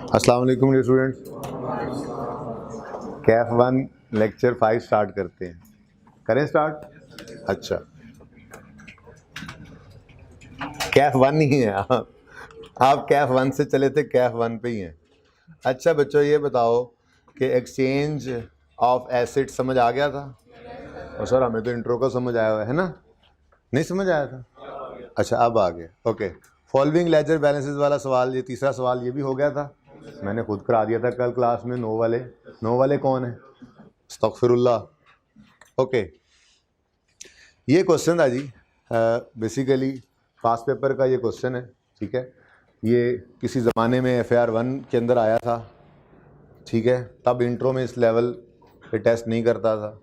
अस्सलाम वालेकुम dear students, CAF 1 lecture 5 start करते हैं। करें स्टार्ट। अच्छा, कैफ 1 ही है। आप कैफ 1 से चले थे, कैफ 1 पे ही हैं। अच्छा बच्चों, ये बताओ कि एक्सचेंज ऑफ एसिड समझ आ गया था? और सर हमें तो इंट्रो का समझ आया हुआ है ना, नहीं समझ आया था? अच्छा अब आ गया। ओके, फॉलोइंग लेजर बैलेंसेस वाला सवाल, ये तीसरा सवाल ये भी हो गया था, मैंने खुद करा दिया था कल क्लास में। नो वाले कौन है? अस्तगफिरुल्लाह। ओके, ये क्वेश्चन था जी, बेसिकली पास पेपर का ये क्वेश्चन है, ठीक है। ये किसी ज़माने में FAR 1 के अंदर आया था, ठीक है। तब इंट्रो में इस लेवल पे टेस्ट नहीं करता था,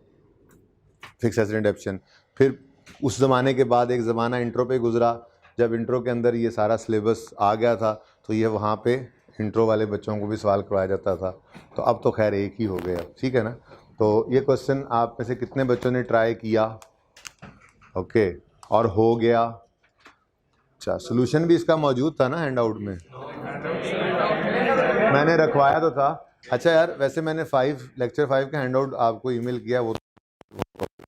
फिक्स एसिड एडिशन। फिर उस ज़माने के बाद एक ज़माना इंट्रो पे गुजरा, जब इंट्रो के अंदर ये सारा सिलेबस आ गया था, तो ये वहाँ पे इंट्रो वाले बच्चों को भी सवाल करवाया जाता था। तो अब तो खैर एक ही हो गया, ठीक है ना। तो ये क्वेश्चन आप में से कितने बच्चों ने ट्राई किया? ओके, और हो गया? अच्छा, सोल्यूशन भी इसका मौजूद था ना हैंड आउट में? मैंने रखवाया तो था। अच्छा यार, वैसे मैंने लेक्चर 5 का हैंड आउट आपको ईमेल किया, वो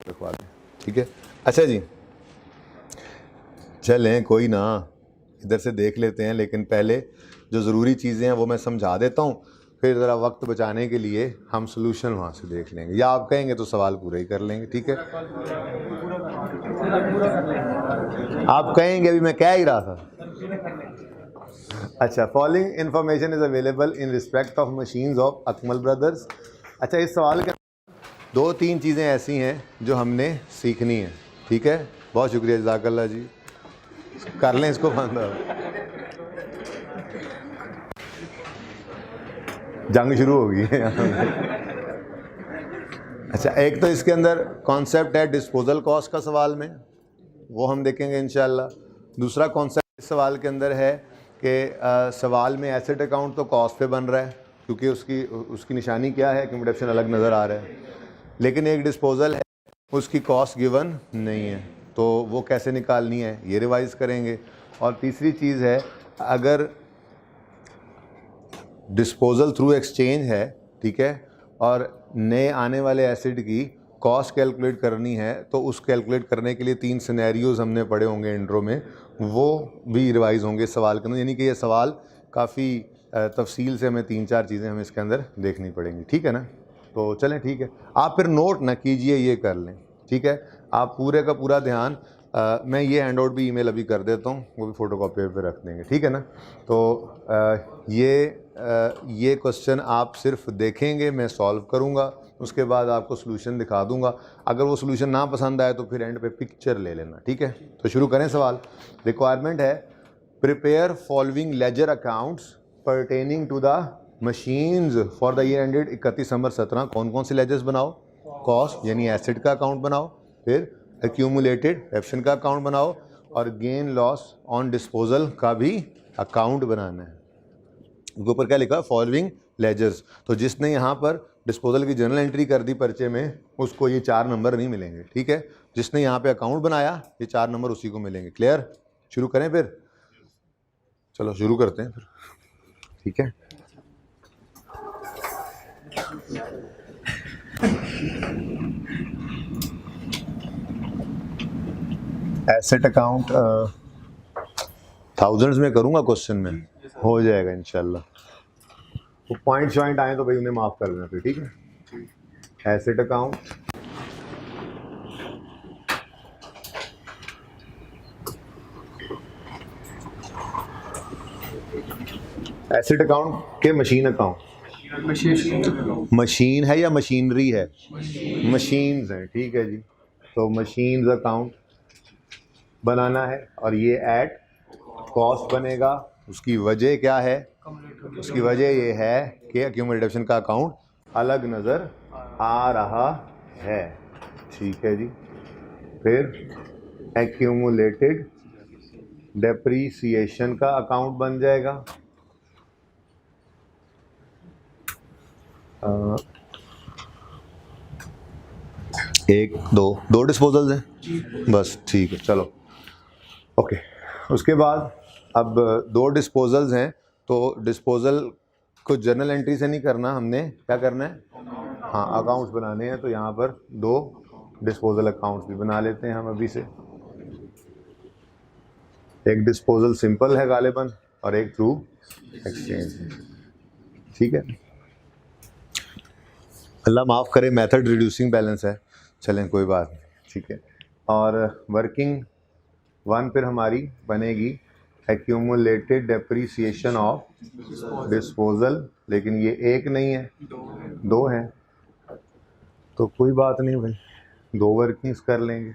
रखवा दें, ठीक है। अच्छा जी, चलें कोई ना, इधर से देख लेते हैं, लेकिन पहले जो ज़रूरी चीज़ें हैं वो मैं समझा देता हूँ, फिर ज़रा वक्त बचाने के लिए हम सोल्यूशन वहाँ से देख लेंगे, या आप कहेंगे तो सवाल पूरा ही कर लेंगे, ठीक है। आप कहेंगे, अभी मैं कह ही रहा था। अच्छा, following information is available in respect of machines of Akmal brothers. अच्छा, इस सवाल के 2-3 चीज़ें ऐसी हैं जो हमने सीखनी है, ठीक है। बहुत शुक्रिया, जज़ाकल्लाह जी। कर लें इसको बंद, जंग शुरू होगी। अच्छा, एक तो इसके अंदर कॉन्सेप्ट है डिस्पोजल कॉस्ट का सवाल में, वो हम देखेंगे इंशाल्लाह। दूसरा कॉन्सेप्ट इस सवाल के अंदर है कि सवाल में एसेट अकाउंट तो कॉस्ट पे बन रहा है, क्योंकि उसकी निशानी क्या है, एक्यूमुलेशन अलग नज़र आ रहा है, लेकिन एक डिस्पोजल है उसकी कॉस्ट गिवन नहीं है, तो वो कैसे निकालनी है ये रिवाइज़ करेंगे। और तीसरी चीज़ है, अगर डिस्पोजल थ्रू एक्सचेंज है, ठीक है, और नए आने वाले एसिड की कॉस्ट कैलकुलेट करनी है, तो उस कैलकुलेट करने के लिए 3 सिनेरियोज़ हमने पढ़े होंगे इंट्रो में, वो भी रिवाइज़ होंगे सवाल के अंदर। यानी कि ये सवाल काफ़ी तफसील से हमें 3-4 चीज़ें हमें इसके अंदर देखनी पड़ेंगी, ठीक है ना। तो चलें, ठीक है, आप फिर नोट ना कीजिए, ये कर लें, ठीक है। आप पूरे का पूरा ध्यान, मैं ये हैंड आउट भी ईमेल अभी कर देता हूँ, वो भी फ़ोटोकॉपी पे रख देंगे, ठीक है ना। तो ये क्वेश्चन आप सिर्फ देखेंगे, मैं सॉल्व करूँगा, उसके बाद आपको सोल्यूशन दिखा दूंगा। अगर वो सोल्यूशन ना पसंद आए तो फिर एंड पे पिक्चर ले लेना, ठीक है। तो शुरू करें सवाल। रिक्वायरमेंट है, prepare following ledger accounts pertaining to the machines for the year ended 31 December 17। कौन कौन से लेजर्स बनाओ? कॉस्ट यानी एसिड का अकाउंट बनाओ, फिर एक्यूमुलेटेड एप्शन का अकाउंट बनाओ, और गेन लॉस ऑन डिस्पोजल का भी अकाउंट बनाना है। उसके ऊपर क्या लिखा? Following ledgers. तो जिसने यहाँ पर डिस्पोजल की जर्नल एंट्री कर दी पर्चे में, उसको ये 4 नंबर नहीं मिलेंगे, ठीक है। जिसने यहाँ पे अकाउंट बनाया, ये 4 नंबर उसी को मिलेंगे। क्लियर? शुरू करें फिर? चलो शुरू करते हैं फिर, ठीक है। एसेट अकाउंट थाउजेंड्स में करूँगा, क्वेश्चन में हो जाएगा इंशाल्लाह। वो पॉइंट शॉइंट आए तो भाई उन्हें माफ़ कर देना फिर, ठीक है। एसेट अकाउंट, एसेट अकाउंट के मशीन अकाउंट, मशीन है या मशीनरी है? मशीन्स हैं, ठीक है जी। तो मशीन्स अकाउंट बनाना है, और ये ऐट कॉस्ट बनेगा। उसकी वजह क्या है? उसकी वजह ये है कि एक्यूमुलेशन का अकाउंट अलग नज़र आ रहा है, ठीक है जी। फिर एक्यूमुलेटेड डेप्रीसिएशन का अकाउंट बन जाएगा। एक दो डिस्पोजल्स हैं बस, ठीक है, चलो ओके। उसके बाद अब 2 डिस्पोजल्स हैं, तो डिस्पोजल इसको जर्नल एंट्री से नहीं करना, हमने क्या करना है, हाँ अकाउंट्स बनाने हैं। तो यहाँ पर 2 डिस्पोजल अकाउंट्स भी बना लेते हैं हम अभी से। एक डिस्पोजल सिंपल है गालिबन और एक थ्रू एक्सचेंज है, ठीक है। अल्लाह माफ़ करे मेथड रिड्यूसिंग बैलेंस है, चलें कोई बात नहीं, ठीक है। और वर्किंग 1 फिर हमारी बनेगी एक्यूमुलेटेड डेप्रीसिएशन ऑफ डिस्पोजल, लेकिन ये एक नहीं है 2 है, तो कोई बात नहीं भाई 2 वर्किंग्स कर लेंगे।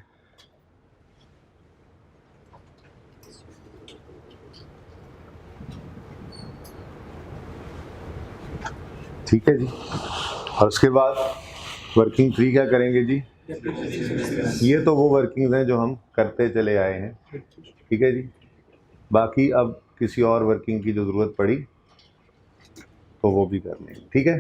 ठीक है जी। और उसके बाद वर्किंग 3 क्या करेंगे जी, ये तो वो वर्किंग्स हैं जो हम करते चले आए हैं, ठीक है जी। बाकी अब किसी और वर्किंग की जो ज़रूरत पड़ी तो वो भी कर लेंगे, ठीक है।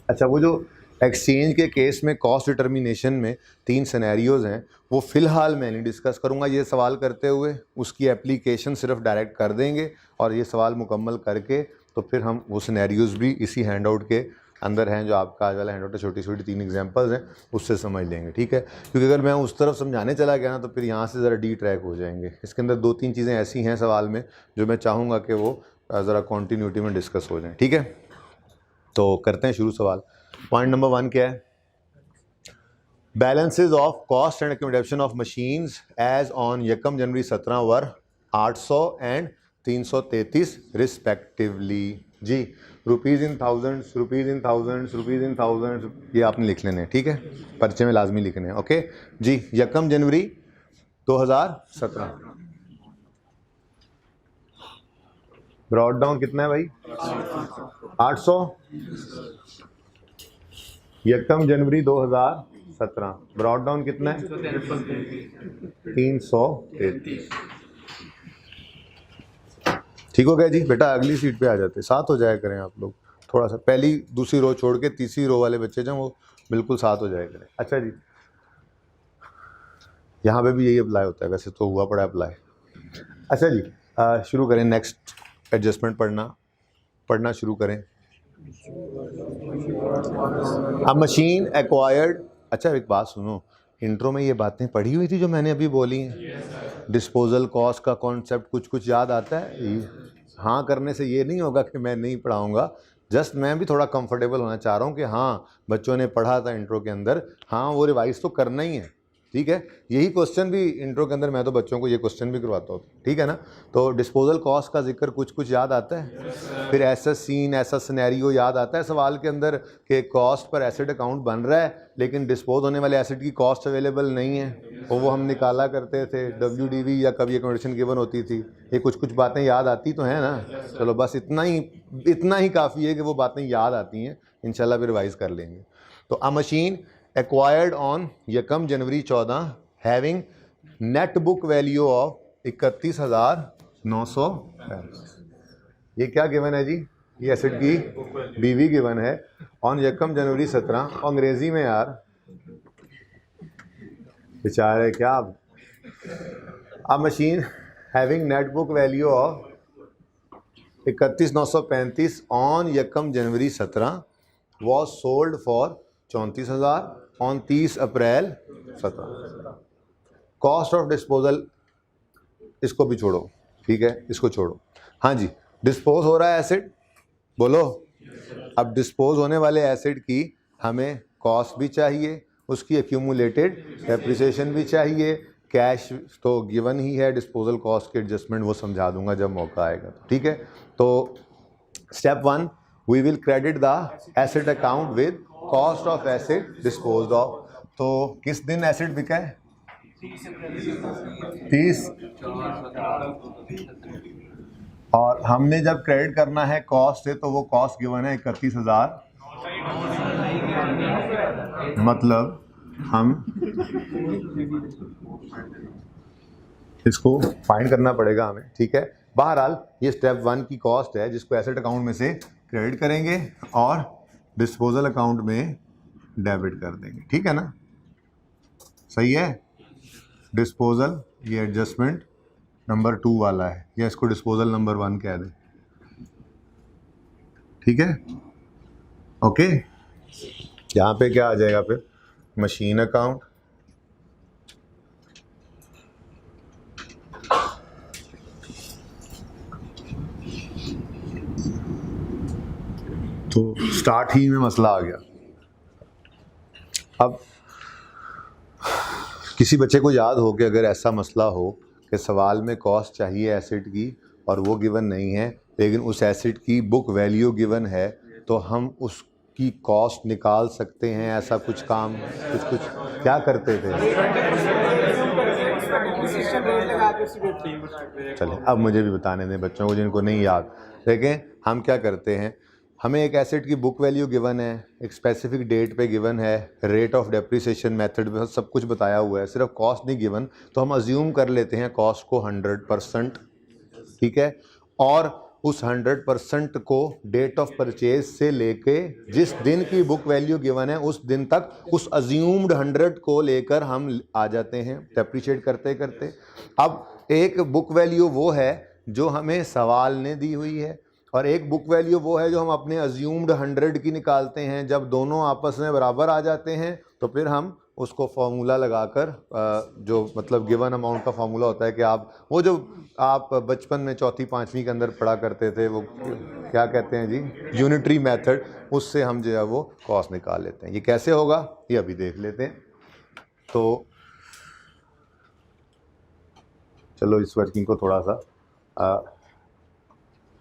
अच्छा, वो जो एक्सचेंज के केस में कॉस्ट डिटर्मिनेशन में 3 सिनेरियोज हैं, वो फ़िलहाल मैं नहीं डिस्कस करूँगा ये सवाल करते हुए, उसकी एप्लीकेशन सिर्फ डायरेक्ट कर देंगे और ये सवाल मुकम्मल करके तो फिर हम वो सिनेरियोज भी इसी हैंड आउट के अंदर हैं, जो आपका आज वाला हैंड आउट है, छोटी छोटी 3 एग्जांपल्स हैं, उससे समझ लेंगे, ठीक है। क्योंकि अगर मैं उस तरफ समझाने चला गया ना तो फिर यहाँ से ज़रा डी ट्रैक हो जाएंगे। इसके अंदर 2-3 चीज़ें ऐसी हैं सवाल में जो मैं चाहूँगा कि वो ज़रा कॉन्टीन्यूटी में डिस्कस हो जाएँ, ठीक है। तो करते हैं शुरू सवाल। पॉइंट नंबर 1 क्या है, balances of cost and accommodation of machines as on यकम जनवरी 17 वर 800 एंड 333 रिस्पेक्टिवली। जी, rupees in thousands, rupees in thousands, rupees in thousands, ये आपने लिख लेने हैं, ठीक है, पर्चे में लाजमी लिखने हैं, ओके जी। यकम जनवरी 2017 ब्रॉड डाउन कितना है भाई, 800। यकम जनवरी 2017 ब्रॉड डाउन कितना है, 333। ठीक हो गया जी बेटा, अगली सीट पे आ जाते, साथ हो जाया करें आप लोग, थोड़ा सा पहली दूसरी रो छोड़ के तीसरी रो वाले बच्चे जो वो बिल्कुल साथ हो जाया करें। अच्छा जी, यहाँ पे भी यही अप्लाई होता है, वैसे तो हुआ पड़ा अप्लाई। अच्छा जी, शुरू करें, नेक्स्ट एडजस्टमेंट पढ़ना शुरू करें। अ मशीन एक्वायर्ड, अच्छा एक बात सुनो, इंट्रो में ये बातें पढ़ी हुई थी जो मैंने अभी बोली हैं, डिस्पोजल कॉस्ट का कॉन्सेप्ट कुछ कुछ याद आता है। हाँ करने से ये नहीं होगा कि मैं नहीं पढ़ाऊँगा, जस्ट मैं भी थोड़ा कंफर्टेबल होना चाह रहा हूँ कि हाँ बच्चों ने पढ़ा था इंट्रो के अंदर, हाँ वो रिवाइज तो करना ही है, ठीक है। यही क्वेश्चन भी इंट्रो के अंदर मैं तो बच्चों को ये क्वेश्चन भी करवाता हूँ, ठीक है ना। तो डिस्पोजल कॉस्ट का जिक्र कुछ कुछ याद आता है, फिर ऐसा सीन ऐसा सिनेरियो याद आता है सवाल के अंदर कि कॉस्ट पर एसेट अकाउंट बन रहा है लेकिन डिस्पोज होने वाले एसेट की कॉस्ट अवेलेबल नहीं है, तो वो हम निकाला करते थे WDV या कभी अकोमोडेशन गिवन होती थी। ये कुछ कुछ बातें याद आती तो हैं ना, चलो बस इतना ही काफ़ी है कि वो बातें याद आती हैं, इंशाल्लाह फिर रिवाइज कर लेंगे। तो अ मशीन एक्वायर्ड ऑन यकम January 14 having net book value of 31,900, ये क्या गिवन है जी, ये एसेट की BV गिवन है ऑन यकम जनवरी 17, अंग्रेजी में यार बेचारे क्या। अ machine having net book value of 31,935 on यकम January 17 was sold for 34,000 on 30 April 17। Cost of disposal, इसको भी छोड़ो, ठीक है, इसको छोड़ो। हाँ जी, डिस्पोज हो रहा है एसिड, बोलो। अब डिस्पोज होने वाले एसिड की हमें कॉस्ट भी चाहिए, उसकी एक्यूमुलेटेड डेप्रिसिएशन भी चाहिए, कैश तो गिवन ही है, डिस्पोजल कॉस्ट के एडजस्टमेंट वो समझा दूंगा जब मौका आएगा, ठीक है। तो step 1, we will credit the asset account with cost of asset disposed of. तो किस दिन एसिड बिका है, 30, और हमने जब क्रेडिट करना है कॉस्ट है तो वो कॉस्ट गिवन है 31,000, मतलब हम इसको फाइंड करना पड़ेगा हमें, ठीक है। बहरहाल ये स्टेप 1 की कॉस्ट है जिसको एसेट अकाउंट में से क्रेडिट करेंगे और डिस्पोजल अकाउंट में डेबिट कर देंगे, ठीक है ना, सही है। डिस्पोजल ये एडजस्टमेंट नंबर 2 वाला है, या इसको डिस्पोजल नंबर 1 कह दें। ठीक है, ओके। यहाँ पे क्या आ जाएगा फिर, मशीन अकाउंट, तो स्टार्ट ही में मसला आ गया। अब किसी बच्चे को याद हो कि अगर ऐसा मसला हो कि सवाल में कॉस्ट चाहिए एसेट की और वो गिवन नहीं है, लेकिन उस एसेट की बुक वैल्यू गिवन है, तो हम उसकी कॉस्ट निकाल सकते हैं। ऐसा कुछ काम कुछ क्या करते थे? चले अब मुझे भी बताने दें बच्चों को जिनको नहीं याद। देखें हम क्या करते हैं, हमें एक एसेट की बुक वैल्यू गिवन है, एक स्पेसिफिक डेट पे गिवन है, रेट ऑफ डेप्रिसिएशन मेथड में सब कुछ बताया हुआ है, सिर्फ कॉस्ट नहीं गिवन, तो हम अज्यूम कर लेते हैं कॉस्ट को 100%, ठीक है। और उस 100% को डेट ऑफ परचेज से लेके जिस दिन की बुक वैल्यू गिवन है उस दिन तक उस अज्यूम्ड 100 को लेकर हम आ जाते हैं डेप्रिशिएट करते करते। अब एक बुक वैल्यू वो है जो हमें सवाल ने दी हुई है, और एक बुक वैल्यू वो है जो हम अपने अज्यूम्ड 100 की निकालते हैं। जब दोनों आपस में बराबर आ जाते हैं तो फिर हम उसको फार्मूला लगाकर, जो मतलब गिवन अमाउंट का फार्मूला होता है कि आप वो जो आप बचपन में चौथी पाँचवीं के अंदर पढ़ा करते थे, वो क्या कहते हैं जी, यूनिटरी मेथड, उससे हम जो है वो कॉस्ट निकाल लेते हैं। ये कैसे होगा ये अभी देख लेते हैं। तो चलो इस वर्किंग को थोड़ा सा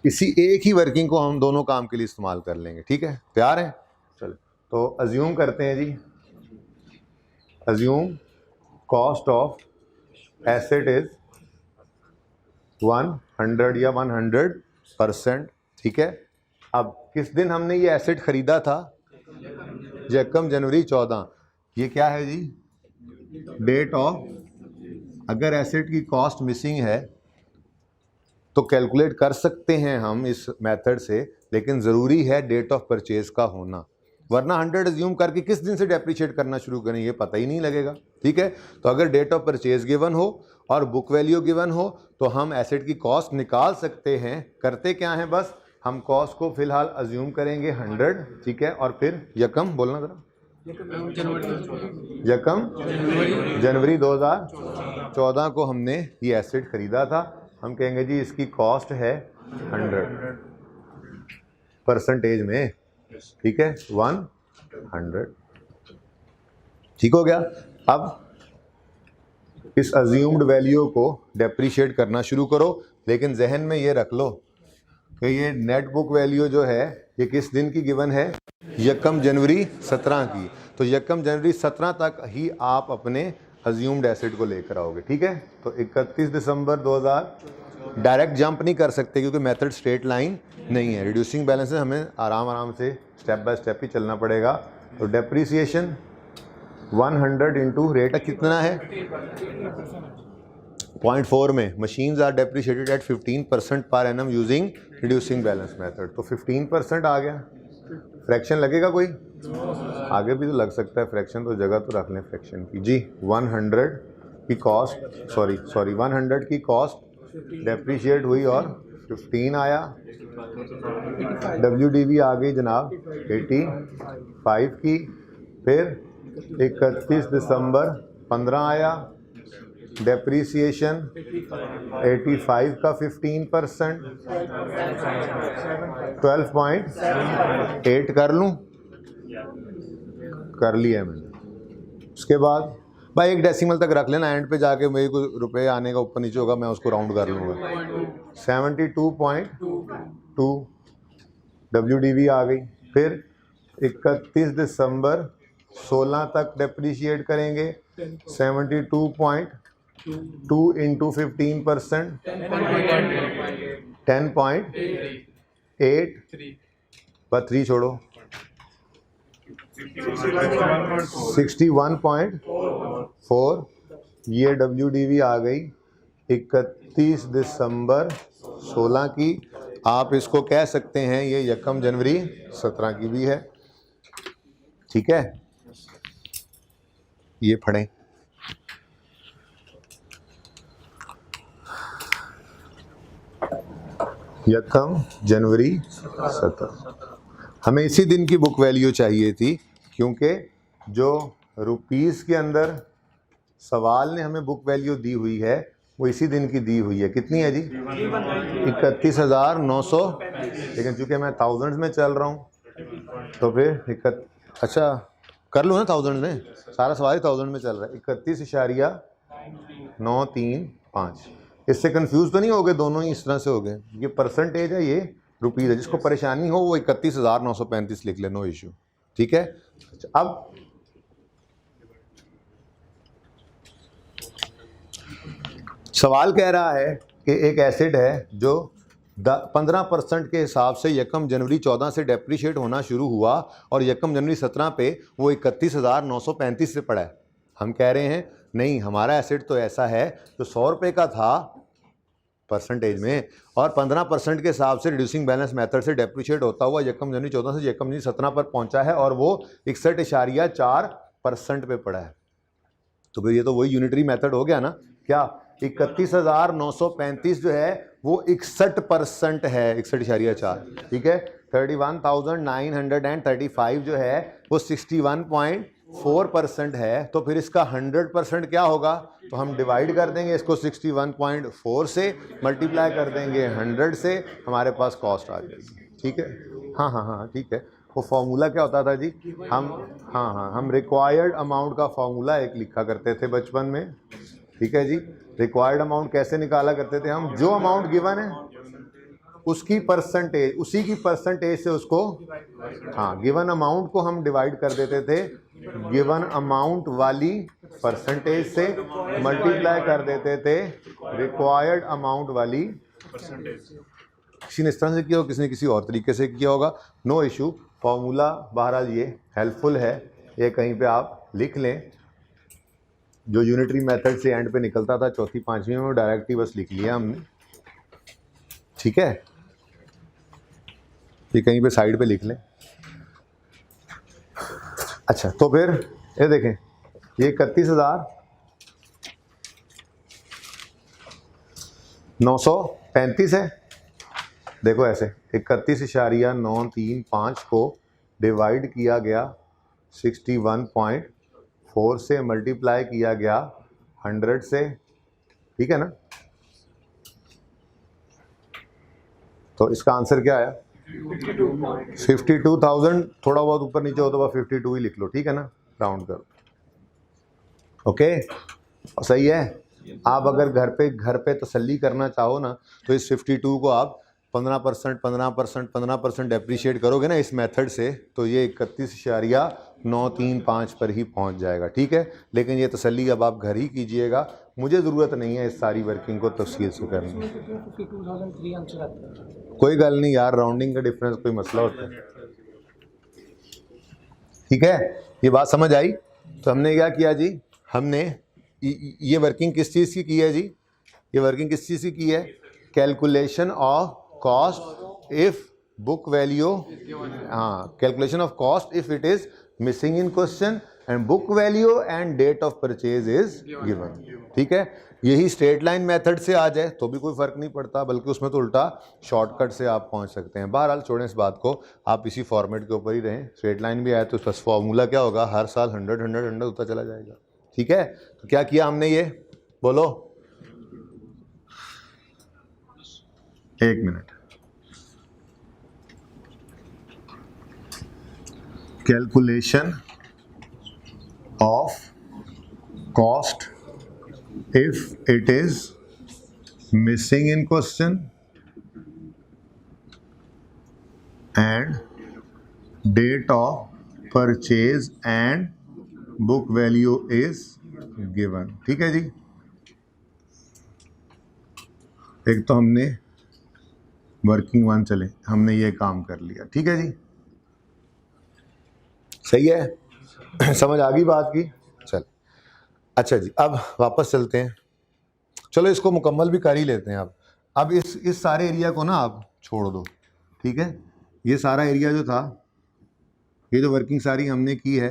किसी एक ही वर्किंग को हम दोनों काम के लिए इस्तेमाल कर लेंगे, ठीक है, तैयार हैं? चलो तो अज्यूम करते हैं जी, assume cost of asset is 100 या 100%, ठीक है। अब किस दिन हमने ये एसेट खरीदा था? यकम जनवरी 14। ये क्या है जी, डेट ऑफ, अगर एसेट की कॉस्ट मिसिंग है तो कैलकुलेट कर सकते हैं हम इस मेथड से, लेकिन ज़रूरी है डेट ऑफ परचेज का होना, वरना 100 अज्यूम करके किस दिन से डेप्रिशिएट करना शुरू करें ये पता ही नहीं लगेगा, ठीक है। तो अगर डेट ऑफ परचेज गिवन हो और बुक वैल्यू गिवन हो तो हम एसेट की कॉस्ट निकाल सकते हैं। करते क्या हैं, बस हम कॉस्ट को फिलहाल अज्यूम करेंगे 100, ठीक है, और फिर यकम, बोलना ज़रा, यकम जनवरी 2014 को हमने ये एसेट खरीदा था। हम कहेंगे जी इसकी कॉस्ट है 100% में, ठीक है, 100, ठीक हो गया। अब इस अज्यूम्ड वैल्यू को डेप्रिशिएट करना शुरू करो, लेकिन जहन में ये रख लो कि ये नेट बुक वैल्यू जो है ये किस दिन की गिवन है, यकम जनवरी 17 की। तो यकम जनवरी 17 तक ही आप अपने अज्यूम्ड एसेट को लेकर आओगे, ठीक है। तो 31 दिसंबर 2000 डायरेक्ट जंप नहीं कर सकते क्योंकि मेथड स्ट्रेट लाइन नहीं है, रिड्यूसिंग बैलेंस है, हमें आराम से स्टेप बाय स्टेप ही चलना पड़ेगा। तो डेप्रिसिएशन 100 इंटू रेट कितना है 0.4 में, मशीन्स आर डेप्रिशिएटेड एट 15% पर annum using reducing balance method. तो 15% आ गया। फ्रैक्शन लगेगा कोई, आगे भी तो लग सकता है फ्रैक्शन, तो जगह तो रख लें फ्रैक्शन की जी। 100 की कॉस्ट, सॉरी 100 की कॉस्ट डेप्रिशिएट हुई और 15 आया। WDV आ गई जनाब 85 की। फिर 31 दिसंबर 15 आया। डेप्रीसिएशन 85 का 15%, 12.8 कर लूँ, कर लिया मैंने। उसके बाद भाई एक डेसिमल तक रख लेना, एंड पे जाके मेरे को रुपए आने का ऊपर नीचे होगा, मैं उसको राउंड कर लूँगा। 72.2 WDV आ गई। फिर 31 दिसंबर 16 तक डेप्रीशिएट करेंगे। 72.2 इंटू 15%, 10.8, बस 3 छोड़ो, 61.4 ये WDV आ गई 31 दिसंबर 16 की। आप इसको कह सकते हैं ये यकम जनवरी 17 की भी है, ठीक है। ये पढ़ें, यकम जनवरी 17। हमें इसी दिन की बुक वैल्यू चाहिए थी, क्योंकि जो रुपीस के अंदर सवाल ने हमें बुक वैल्यू दी हुई है वो इसी दिन की दी हुई है। कितनी है जी? 31,900। लेकिन चूंकि मैं थाउजेंड्स में चल रहा हूँ तो फिर अच्छा कर लूँ ना, थाउजेंड में सारा सवाल थाउजेंड में चल रहा है। 31,935। इससे कंफ्यूज तो नहीं हो गए? दोनों ही इस तरह से हो गए। ये परसेंटेज है, ये रुपीज़ है। जिसको परेशानी हो वो 31,935 लिख ले, नो इशू। ठीक है। अब सवाल कह रहा है कि एक एसिड है जो 15% के हिसाब से 1 जनवरी 14 से डेप्रीशिएट होना शुरू हुआ और 1 जनवरी 17 पे वो 31,935 से पड़ा है। हम कह रहे हैं नहीं, हमारा एसिड तो ऐसा है जो 100 रुपये का था परसेंटेज में और 15% के हिसाब से रिड्यूसिंग बैलेंस मेथड से डेप्रीशिएट होता हुआ 1 जनवरी 14 से 1 जनवरी 17 पर पहुंचा है और वो 61.4% पे पड़ा है। तो फिर ये तो वही यूनिटरी मेथड हो गया ना। क्या 31,935 जो है वो 61% है, 61.4। ठीक है। 31,935 जो है वो 61.4% है। तो फिर इसका 100% क्या होगा? तो हम डिवाइड कर देंगे इसको 61.4 से, मल्टीप्लाई कर देंगे 100 से, हमारे पास कॉस्ट आ जाएगी। ठीक है। हाँ हाँ हाँ ठीक है। वो फॉर्मूला क्या होता था जी? हम रिक्वायर्ड अमाउंट का फॉर्मूला एक लिखा करते थे बचपन में। ठीक है जी। रिक्वायर्ड अमाउंट कैसे निकाला करते थे हम? जो अमाउंट गिवन है उसकी परसेंटेज, उसी की परसेंटेज से उसको, हाँ, गिवन अमाउंट को हम डिवाइड कर देते थे गिवन अमाउंट वाली परसेंटेज से, मल्टीप्लाई कर देते थे रिक्वायर्ड अमाउंट वाली परसेंटेज। किसी ने इस तरह से किया हो, किसी ने किसी और तरीके से किया होगा, नो इशू। फॉर्मूला बहरहाल ये हेल्पफुल है, ये कहीं पे आप लिख लें। जो यूनिटरी मेथड से एंड पे निकलता था चौथी पांचवी में, डायरेक्ट ही बस लिख लिया हमने। ठीक है। ये कहीं पे साइड पे लिख लें। अच्छा, तो फिर ये देखें, ये 31,935 है। देखो ऐसे 31.935 को डिवाइड किया गया 61.4 से, मल्टीप्लाई किया गया 100 से। ठीक है ना। तो इसका आंसर क्या आया? 52,000। थोड़ा बहुत ऊपर नीचे हो तो बस 52 ही लिख लो। ठीक है ना, राउंड करो। ओके, सही है। आप अगर घर पे तसल्ली करना चाहो ना तो इस 52 को आप 15% डेप्रीशिएट करोगे ना इस मेथड से, तो ये 31.935 पर ही पहुंच जाएगा। ठीक है। लेकिन ये तसल्ली अब आप घर ही कीजिएगा, मुझे ज़रूरत नहीं है इस सारी वर्किंग को तफसील से करने। कोई गल नहीं यार, राउंडिंग का डिफरेंस कोई मसला होता है। ठीक है, ये बात समझ आई। तो हमने क्या किया जी? हमने ये वर्किंग किस चीज़ की की है जी? ये वर्किंग किस चीज़ की की है? Calculation of cost if book value, हाँ, calculation of cost if it is missing in question and book value and date of purchase is given. ठीक है। यही स्ट्रेट लाइन मेथड से आ जाए तो भी कोई फर्क नहीं पड़ता, बल्कि उसमें तो उल्टा शॉर्टकट से आप पहुंच सकते हैं। बहरहाल छोड़ें इस बात को, आप इसी फॉर्मेट के ऊपर ही रहें। स्ट्रेट लाइन भी आए तो बस फॉर्मूला क्या होगा, हर साल 100 होता चला जाएगा। ठीक है। तो क्या किया हमने? ये बोलो, एक minute. Calculation of cost if it is missing in question and date of purchase and book value is given। ठीक है जी। एक तो हमने वर्किंग वन चले, हमने ये काम कर लिया। ठीक है जी, सही है। समझ आ गई बात की? चल, अच्छा जी, अब वापस चलते हैं। चलो इसको मुकम्मल भी कर ही लेते हैं। अब इस सारे एरिया को ना आप छोड़ दो। ठीक है। ये सारा एरिया जो था, ये जो वर्किंग सारी हमने की है,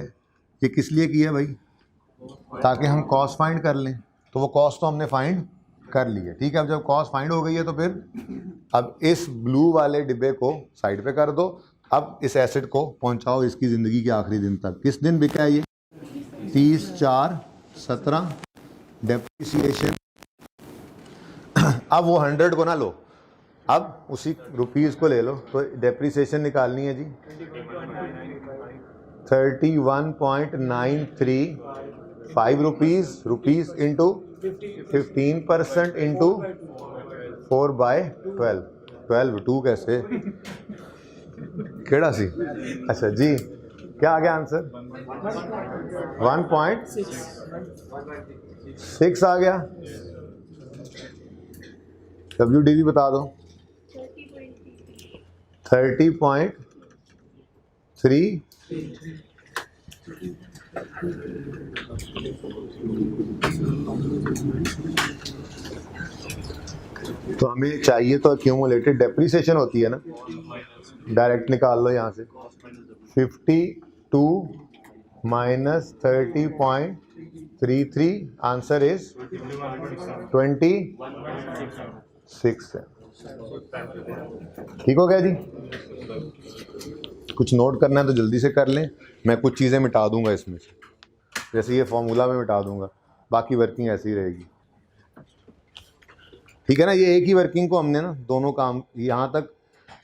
ये किस लिए की है भाई? ताकि हम कॉस्ट फाइंड कर लें। तो वो कॉस्ट तो हमने फाइंड कर ली है। ठीक है। अब जब कॉस्ट फाइंड हो गई है तो फिर अब इस ब्लू वाले डिब्बे को साइड पे कर दो। अब इस एसिड को पहुंचाओ इसकी ज़िंदगी के आखिरी दिन तक। किस दिन बिका है ये? 30/4/17 डेप्रिसिएशन। अब वो 100 को ना लो, अब उसी रुपीज़ को ले लो, तो डेप्रिसिएशन निकालनी है जी 31.935 रुपीज़ इंटू 15% इंटू 4/12। 12 कैसे केड़ा सी? अच्छा जी, क्या आ गया आंसर? 1.6 आ गया। WDV बता दो। 30.3। तो हमें चाहिए तो एक्यूमुलेटेड डेप्रिसिएशन होती है ना, डायरेक्ट निकाल लो यहाँ से। 52 माइनस 30.33, आंसर इज 26 है। ठीक हो गया जी? कुछ नोट करना है तो जल्दी से कर लें, मैं कुछ चीज़ें मिटा दूंगा इसमें से, जैसे ये फॉर्मूला में मिटा दूंगा, बाकी वर्किंग ऐसी ही रहेगी। ठीक है ना? ये एक ही वर्किंग को हमने ना दोनों काम, यहाँ तक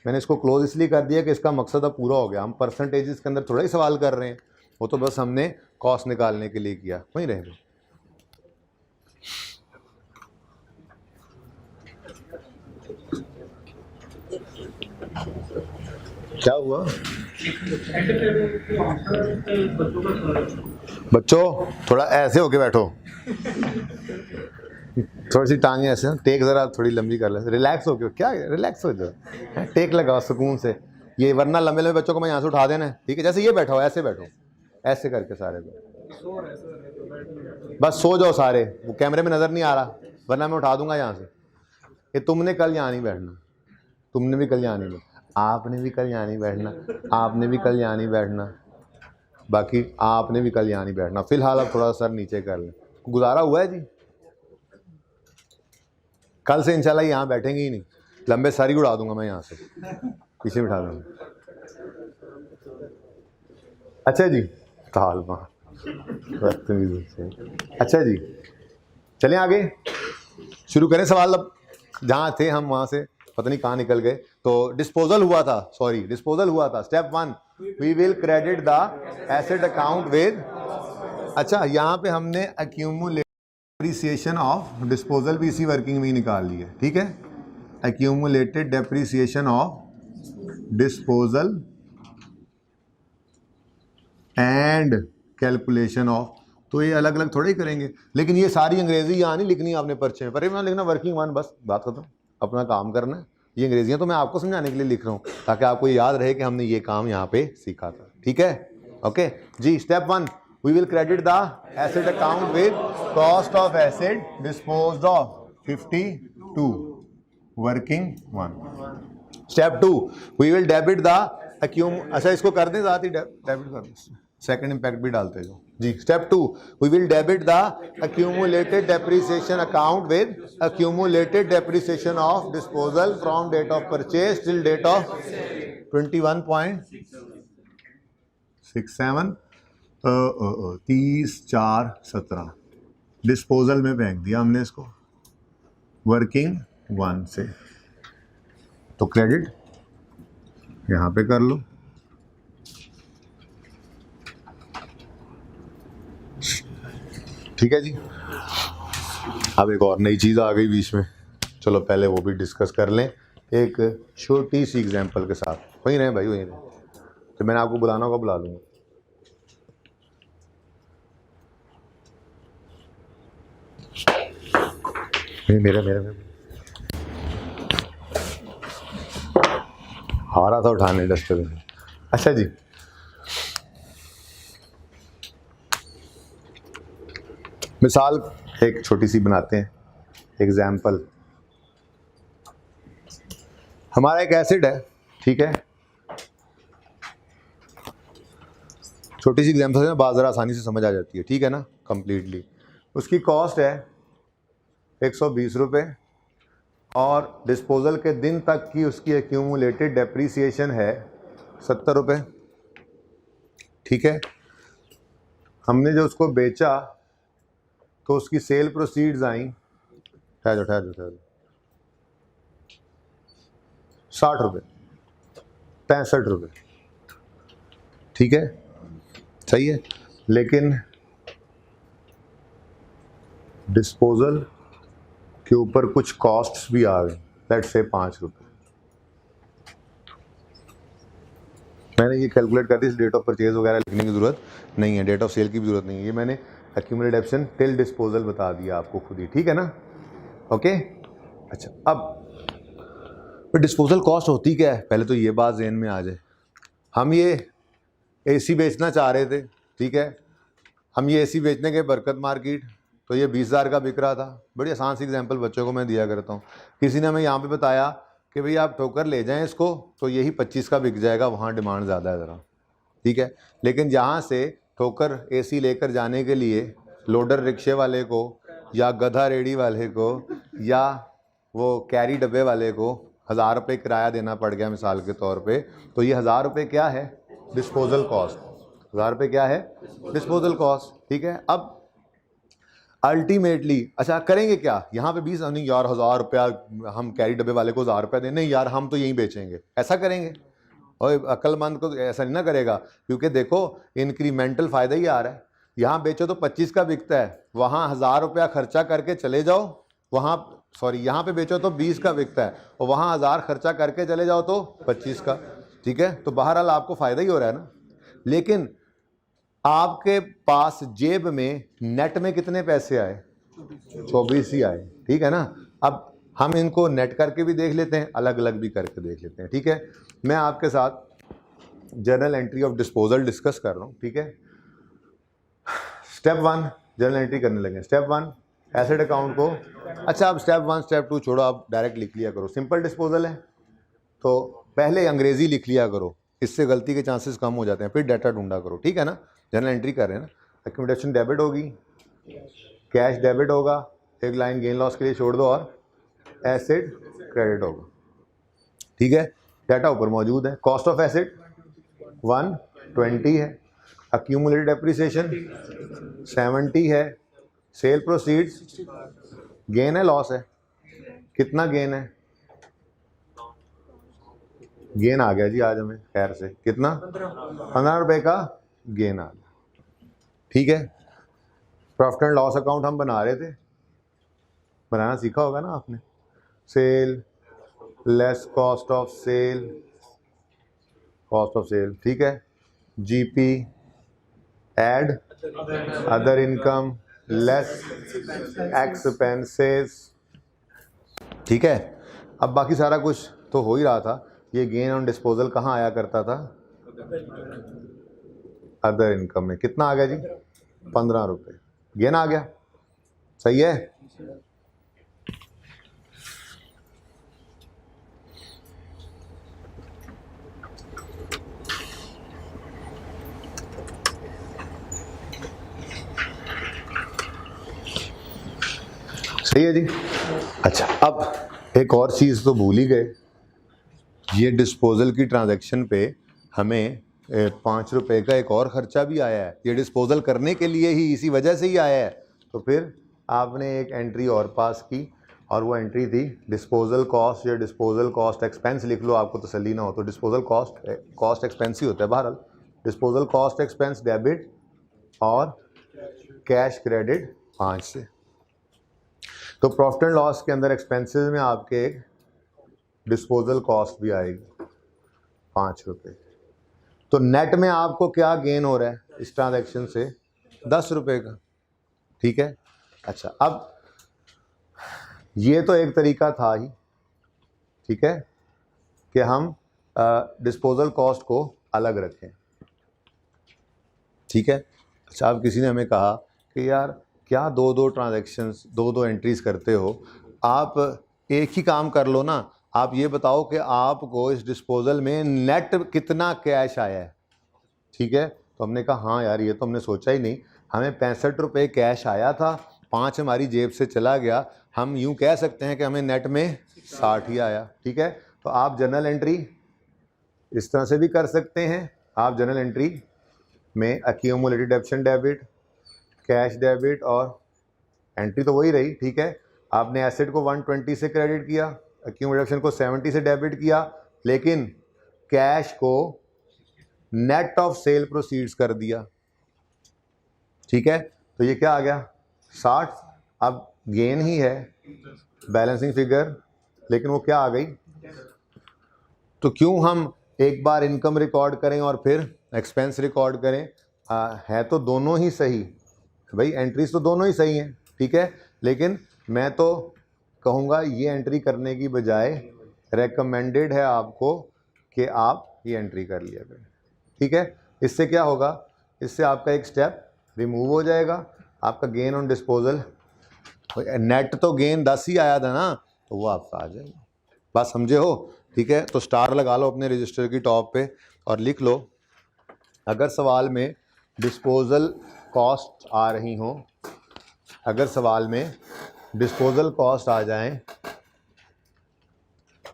मैंने इसको क्लोज इसलिए कर दिया कि इसका मकसद अब पूरा हो गया। हम परसेंटेजेस के अंदर थोड़ा ही सवाल कर रहे हैं, वो तो बस हमने कॉस्ट निकालने के लिए किया। वहीं रहेगा। क्या हुआ बच्चों? थोड़ा ऐसे होके बैठो, थोड़ी सी टांगे ऐसे, टेक ज़रा थोड़ी लंबी कर ले, रिलैक्स हो। क्या रिलैक्स हो जाओ, टेक लगाओ सुकून से। ये वरना लंबे लंबे बच्चों को मैं यहाँ से उठा देना है, ठीक है? जैसे ये बैठो, ऐसे बैठो, ऐसे करके सारे बस सो जाओ सारे। वो कैमरे में नज़र नहीं आ रहा, वरना मैं उठा दूंगा यहाँ से। कि तुमने कल यहाँ नहीं बैठना, तुमने भी कल यहाँ नहीं बैठना, आपने भी कल यहाँ नहीं बैठना, आपने भी कल यहाँ नहीं बैठना, बाकी आपने भी कल यहाँ नहीं बैठना। फिलहाल अब थोड़ा सर नीचे कर लें। गुजारा हुआ है जी? कल से इंशाल्लाह यहाँ बैठेंगे ही नहीं, लंबे सर ही उड़ा दूंगा मैं यहाँ से, पीछे बिठा दूंगा। अच्छा जी, तालमा। अच्छा जी, चलें आगे, शुरू करें सवाल। अब जहाँ थे हम वहाँ से पता नहीं कहाँ निकल गए। तो डिस्पोजल हुआ था, सॉरी डिस्पोजल हुआ था। Step 1, we will credit the asset account with. अच्छा, यहाँ पे हमने एक्यूमुलेटेड डेप्रिसिएशन ऑफ डिस्पोजल भी इसी वर्किंग में ही निकाल ली है, ठीक है? Accumulated depreciation of disposal and calculation of. तो ये अलग अलग थोड़े ही करेंगे, लेकिन ये सारी अंग्रेजी यहाँ नहीं लिखनी आपने पर्चे में, पर में लिखना वर्किंग 1, बस बात खत्म, अपना काम करना है। ये अंग्रेजियाँ तो मैं आपको समझाने के लिए लिख रहा हूँ, ताकि आपको याद रहे कि हमने ये काम यहाँ पे सीखा था। ठीक है? ओके जी। Step 1, we will credit the asset account with cost of asset disposed of 52, working 1। Step 2, we will debit the अच्छा इसको कर दें, साथ ही डेबिट कर दें, सेकंड इंपैक्ट भी डालते जाओ जी। Step 2, we will debit the accumulated depreciation account with accumulated depreciation of disposal from date of purchase till date of 21.67 30/4/17 disposal में फेंक दिया हमने इसको वर्किंग 1 से, तो क्रेडिट यहाँ पे कर लो। ठीक है जी। अब एक और नई चीज़ आ गई बीच में, चलो पहले वो भी डिस्कस कर लें एक छोटी सी एग्जांपल के साथ। वहीं रहे भाई, वहीं रहे, तो मैंने आपको बुलाना होगा बुला लूँगा। मेरा आ रहा था उठाने डस्टबिन। अच्छा जी, मिसाल एक छोटी सी बनाते हैं, एग्जाम्पल। हमारा एक एसिड है, ठीक है? छोटी सी एग्जाम्पल से ना बात ज़रा आसानी से समझ आ जाती है, ठीक है ना? कंप्लीटली उसकी कॉस्ट है 120 रुपये और डिस्पोजल के दिन तक की उसकी एक्यूमुलेटेड डेप्रीसिएशन है 70 रुपये, ठीक है। हमने जो उसको बेचा तो उसकी सेल प्रोसीड्स आई, ठहर जाओ 60 रुपये, 65 रुपये, ठीक है, सही है। लेकिन डिस्पोजल के ऊपर कुछ कॉस्ट्स भी आ गए, लेट्स से 5 रुपये। मैंने ये कैलकुलेट कर दी, इस डेट ऑफ परचेज वगैरह लिखने की ज़रूरत नहीं है, डेट ऑफ सेल की भी ज़रूरत नहीं है, ये मैंने एक्यूमुलेटेड एब्सेंट टिल डिस्पोजल बता दिया आपको खुद ही, ठीक है ना, ओके। अच्छा, अब डिस्पोजल कॉस्ट होती क्या है, पहले तो ये बात ज़हन में आ जाए। हम ये एसी बेचना चाह रहे थे, ठीक है, हम ये एसी बेचने गए बरकत मार्केट, तो ये 20,000 का बिक रहा था। बड़ी आसान सी एग्जांपल बच्चों को मैं दिया करता हूँ। किसी ने हमें यहाँ पे बताया कि भाई आप ठोकर ले जाएं इसको तो यही 25 का बिक जाएगा, वहाँ डिमांड ज़्यादा है ज़रा, ठीक है। लेकिन जहाँ से ठोकर एसी लेकर जाने के लिए लोडर रिक्शे वाले को या गधा रेडी वाले को या वो कैरी डब्बे वाले को 1000 रुपये किराया देना पड़ गया मिसाल के तौर पे, तो ये 1000 रुपये क्या है, डिस्पोजल कॉस्ट। 1000 रुपये क्या है, डिस्पोजल कॉस्ट, ठीक है। अब अल्टीमेटली अच्छा करेंगे क्या, यहाँ पे 20 नहीं यार 1000 रुपया हम कैरी डब्बे वाले को 1000 रुपया दें, नहीं यार हम तो यहीं बेचेंगे, ऐसा करेंगे। और अक्लमंद को ऐसा नहीं ना करेगा, क्योंकि देखो इंक्रीमेंटल फ़ायदा ही आ रहा है। यहाँ बेचो तो 25 का बिकता है, वहाँ 1000 रुपया खर्चा करके चले जाओ, वहाँ सॉरी यहाँ पे बेचो तो 20 का बिकता है और वहाँ 1000 खर्चा करके चले जाओ तो 25 का, ठीक है। तो बहरहाल आपको फ़ायदा ही हो रहा है ना। लेकिन आपके पास जेब में नेट में कितने पैसे आए, 24 ही आए, ठीक है ना। अब हम इनको नेट करके भी देख लेते हैं, अलग अलग भी करके देख लेते हैं, ठीक है। मैं आपके साथ journal entry of disposal discuss कर रहा हूँ, ठीक है। स्टेप 1 जर्नल एंट्री करने लगे। स्टेप 1 एसेट अकाउंट को, अच्छा अब स्टेप 1 स्टेप 2 छोड़ो, आप डायरेक्ट लिख लिया करो। सिंपल डिस्पोजल है तो पहले अंग्रेजी लिख लिया करो, इससे गलती के चांसेस कम हो जाते हैं, फिर डाटा ढूंढा करो, ठीक है ना। जनरल एंट्री कर रहे हैं ना, एक्यूमुलेशन डेबिट होगी, कैश डेबिट होगा, एक लाइन गेन लॉस के लिए छोड़ दो, और एसेट क्रेडिट होगा, ठीक है। डाटा ऊपर मौजूद है। कॉस्ट ऑफ एसेट 120 है, एक्यूमुलेटेड डेप्रिसिएशन 70 है, सेल प्रोसीड्स गेन है लॉस है, कितना गेन है, गेन आ गया जी आज हमें खैर से, कितना 15 रुपये का गेन आ गया, ठीक है। प्रॉफिट एंड लॉस अकाउंट हम बना रहे थे, बनाना सीखा होगा ना आपने। Sale less cost of sale, cost of sale, ठीक है। GP add other income less expenses, ठीक है। अब बाकी सारा कुछ तो हो ही रहा था। ये गेन ऑन डिस्पोजल कहाँ आया करता था, अदर इनकम में। कितना आ गया जी, 15 रुपये गेन आ गया, सही है। सही है जी। अच्छा अब एक और चीज़ तो भूल ही गए, ये डिस्पोजल की ट्रांजैक्शन पे हमें 5 रुपये का एक और ख़र्चा भी आया है। ये डिस्पोजल करने के लिए ही, इसी वजह से ही आया है। तो फिर आपने एक एंट्री और पास की, और वो एंट्री थी डिस्पोजल कॉस्ट या डिस्पोजल कॉस्ट एक्सपेंस। लिख लो, आपको तसल्ली ना हो तो डिस्पोजल कॉस्ट एक्सपेंस ही होता है बहरहाल। डिस्पोजल कॉस्ट एक्सपेंस डेबिट और कैश क्रेडिट 5 से। तो प्रॉफिट एंड लॉस के अंदर एक्सपेंसेस में आपके एक डिस्पोजल कॉस्ट भी आएगी 5 रुपये। तो नेट में आपको क्या गेन हो रहा है इस ट्रांजैक्शन से, 10 रुपये का, ठीक है। अच्छा अब ये तो एक तरीका था ही, ठीक है, कि हम डिस्पोजल कॉस्ट को अलग रखें, ठीक है। अच्छा अब किसी ने हमें कहा कि यार क्या दो ट्रांजैक्शंस, दो एंट्रीज करते हो, आप एक ही काम कर लो ना, आप ये बताओ कि आपको इस डिस्पोजल में नेट कितना कैश आया है, ठीक है। तो हमने कहा हाँ यार ये तो हमने सोचा ही नहीं, हमें 65 रुपये कैश आया था, 5 हमारी जेब से चला गया, हम यूँ कह सकते हैं कि हमें नेट में 60 ही आया, ठीक है। तो आप जर्नल एंट्री इस तरह से भी कर सकते हैं आप जर्नल एंट्री में, एक्यूमुलेटेड डेबिशन डेबिट, कैश डेबिट, और एंट्री तो वही रही, ठीक है। आपने एसेट को 120 से क्रेडिट किया, एक्यूमुलेशन को 70 से डेबिट किया, लेकिन कैश को नेट ऑफ सेल प्रोसीड्स कर दिया, ठीक है। तो ये क्या आ गया 60। अब गेन ही है बैलेंसिंग फिगर, लेकिन वो क्या आ गई। तो क्यों हम एक बार इनकम रिकॉर्ड करें और फिर एक्सपेंस रिकॉर्ड करें, है तो दोनों ही सही भाई, एंट्रीज तो दोनों ही सही हैं, ठीक है। लेकिन मैं तो कहूँगा ये एंट्री करने की बजाय रेकमेंडेड है आपको कि आप ये एंट्री कर लिया करें, ठीक है। इससे क्या होगा, इससे आपका एक स्टेप रिमूव हो जाएगा, आपका गेन ऑन डिस्पोजल, नेट तो गेन 10 ही आया था ना, तो वो आपका आ जाएगा। बात समझे हो, ठीक है। तो स्टार लगा लो अपने रजिस्टर की टॉप पे और लिख लो, अगर सवाल में डिस्पोजल कॉस्ट आ रही हो, अगर सवाल में डिस्पोजल कॉस्ट आ जाएं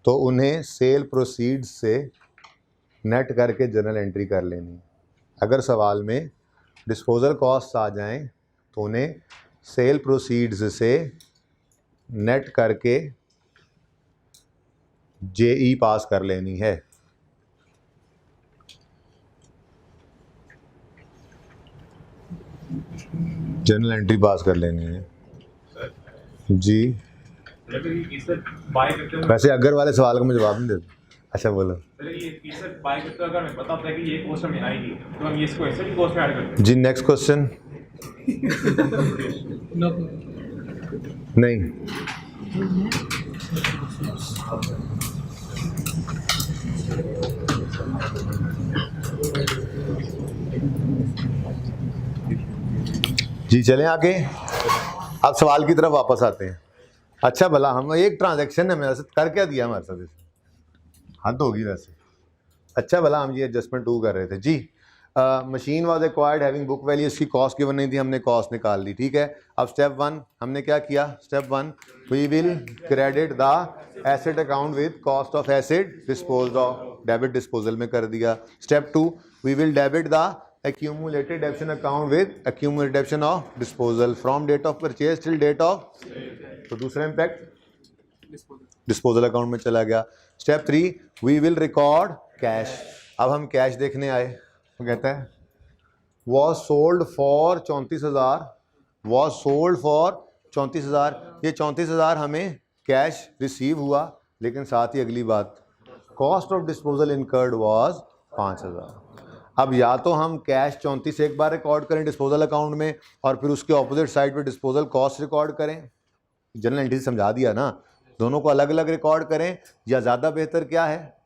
तो उन्हें सेल प्रोसीड्स से नेट करके जर्नल एंट्री कर लेनी। अगर सवाल में डिस्पोजल कॉस्ट आ जाएं तो उन्हें सेल प्रोसीड्स से नेट करके जेई पास कर लेनी है। जर्नल एंट्री पास कर लेनी है जी। वैसे अगर वाले सवाल का मैं जवाब नहीं देता। अच्छा बोलो अगर मैं पता था कि ये कॉस्ट हमें आएगी तो हम इसको ऐसे ही कॉस्ट में ऐड करते हैं जी। नेक्स्ट क्वेश्चन नहीं, जी चलें आगे। अब सवाल की तरफ वापस आते हैं। अच्छा भला हम एक ट्रांजैक्शन है मेरे साथ, कर क्या दिया हमारे साथ, हद होगी वैसे। अच्छा भला हम ये एडजस्टमेंट 2 कर रहे थे जी। Machine was acquired having book value, इसकी कॉस्ट गिवन नहीं थी, हमने कॉस्ट निकाल ली, ठीक है। अब स्टेप 1 हमने क्या किया, step 1 we will credit the asset account with cost of asset disposed of, debit disposal में कर दिया। Step 2 we will debit the accumulated debition account with accumulated debition of disposal from date of purchase till date of, तो दूसरा impact disposal account में चला गया। Step 3 we will record cash. अब हम कैश देखने आए, वो कहता है was sold for 34,000, was sold for 34,000। ये 34,000 हमें कैश रिसीव हुआ, लेकिन साथ ही अगली बात cost of disposal incurred was 5,000। अब या तो हम कैश 34 एक बार रिकॉर्ड करें डिस्पोजल अकाउंट में और फिर उसके ऑपोजिट साइड पे डिस्पोजल कॉस्ट रिकॉर्ड करें, जनरल एंट्री समझा दिया ना, दोनों को अलग अलग रिकॉर्ड करें, या ज़्यादा बेहतर क्या है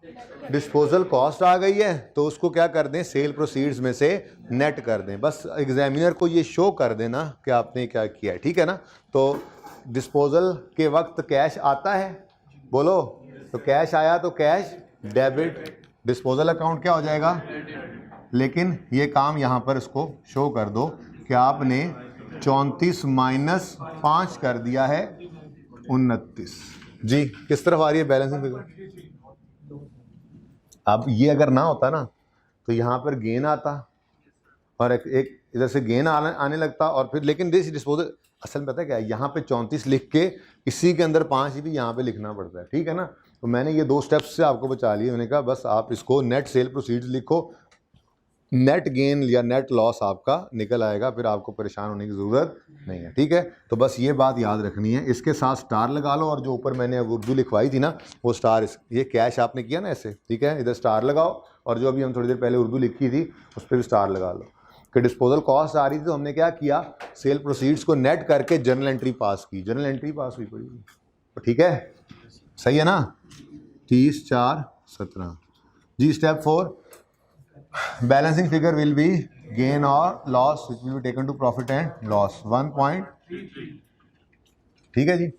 डिस्पोजल कॉस्ट आ गई है तो उसको क्या कर दें, सेल प्रोसीड्स में से नेट कर दें, बस एग्जामिनर को ये शो कर देना कि आपने क्या किया है, ठीक है ना। तो डिस्पोजल के वक्त कैश आता है, बोलो, तो कैश आया तो कैश डेबिट, डिस्पोजल अकाउंट क्या हो जाएगा, लेकिन ये काम यहाँ पर इसको शो कर दो कि आपने 34 माइनस 5 कर दिया है 29 जी। किस तरफ आ रही है बैलेंसिंग फिगर। अब ये अगर ना होता ना तो यहाँ पर गेन आता और एक इधर से गेन आने लगता और फिर, लेकिन दिस डिस्पोजल असल में पता है क्या है, यहाँ पे 34 लिख के इसी के अंदर 5 भी यहाँ पे लिखना पड़ता है, ठीक है ना। तो मैंने ये 2 स्टेप्स से आपको बचा लिए, मैंने कहा बस आप इसको नेट सेल प्रोसीड्स लिखो, नेट गेन या नेट लॉस आपका निकल आएगा, फिर आपको परेशान होने की ज़रूरत नहीं है, ठीक है। तो बस ये बात याद रखनी है, इसके साथ स्टार लगा लो, और जो ऊपर मैंने उर्दू लिखवाई थी ना वो स्टार, ये कैश आपने किया ना ऐसे, ठीक है, इधर स्टार लगाओ, और जो अभी हम थोड़ी देर पहले उर्दू लिखी थी उस पर भी स्टार लगा लो कि डिस्पोजल कॉस्ट आ रही थी तो हमने क्या किया, सेल प्रोसीड्स को नेट करके जर्नल एंट्री पास की, जर्नल एंट्री पास हुई पड़ी, तो ठीक है, सही है ना। 30/4/17 जी। Step 4 balancing figure will be gain और loss which will be taken to profit and loss 1.33, ठीक है जी।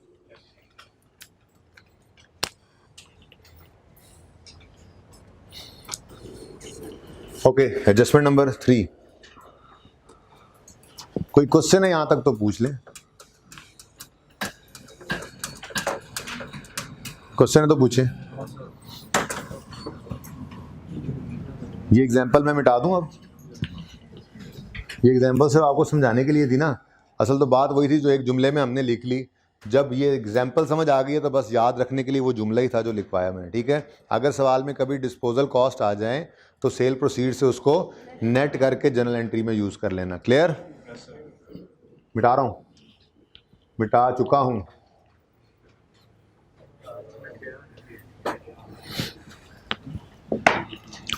Okay, adjustment number 3। कोई क्वेश्चन है यहां तक तो पूछ ले, क्वेश्चन है तो पूछे। ये एग्जांपल मैं मिटा दूं अब। ये एग्जांपल सिर्फ आपको समझाने के लिए थी ना, असल तो बात वही थी जो एक जुमले में हमने लिख ली। जब ये एग्जांपल समझ आ गई है तो बस याद रखने के लिए वो जुमला ही था जो लिखवाया मैंने, ठीक है। अगर सवाल में कभी डिस्पोजल कॉस्ट आ जाए तो सेल प्रोसीड से उसको नेट करके जनरल एंट्री में यूज़ कर लेना। क्लियर? मिटा रहा हूँ, मिटा चुका हूँ।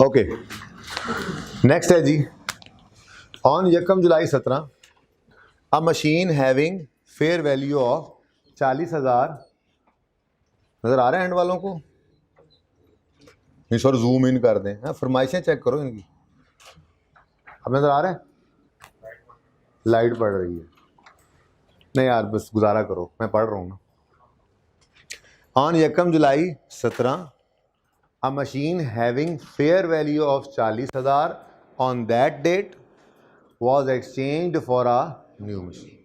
ओके, नेक्स्ट है जी, ऑन यकम जुलाई 17 अ machine having fair value of 40,000, नज़र आ रहे हैं एंड वालों को? इस और जूम इन कर दें, हाँ फरमाइशें चेक करो इनकी। अब नज़र आ रहा है? लाइट पड़ रही है, नहीं यार बस गुजारा करो, मैं पढ़ रहा हूँ ना। ऑन यकम जुलाई 17 a machine having fair value of 40,000 on that date was exchanged for a new machine.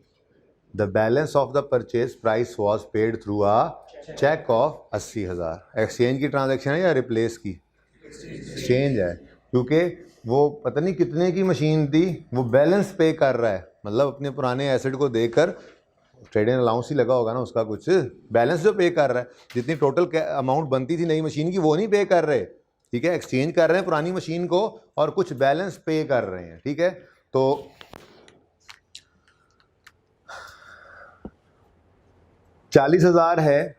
The balance of the purchase price was paid through a check of 80,000. Exchange की ट्रांजैक्शन है या रिप्लेस की? Exchange है, क्योंकि वो पता नहीं कितने की मशीन थी, वो बैलेंस पे कर रहा है, मतलब अपने पुराने एसेट को देकर ट्रेडिंग अलाउंस ही लगा होगा ना उसका, कुछ बैलेंस जो पे कर रहा है, जितनी टोटल अमाउंट बनती थी नई मशीन की वो नहीं पे कर रहे, ठीक है। एक्सचेंज कर रहे हैं पुरानी मशीन को और कुछ बैलेंस पे कर रहे हैं, ठीक है। तो 40,000 है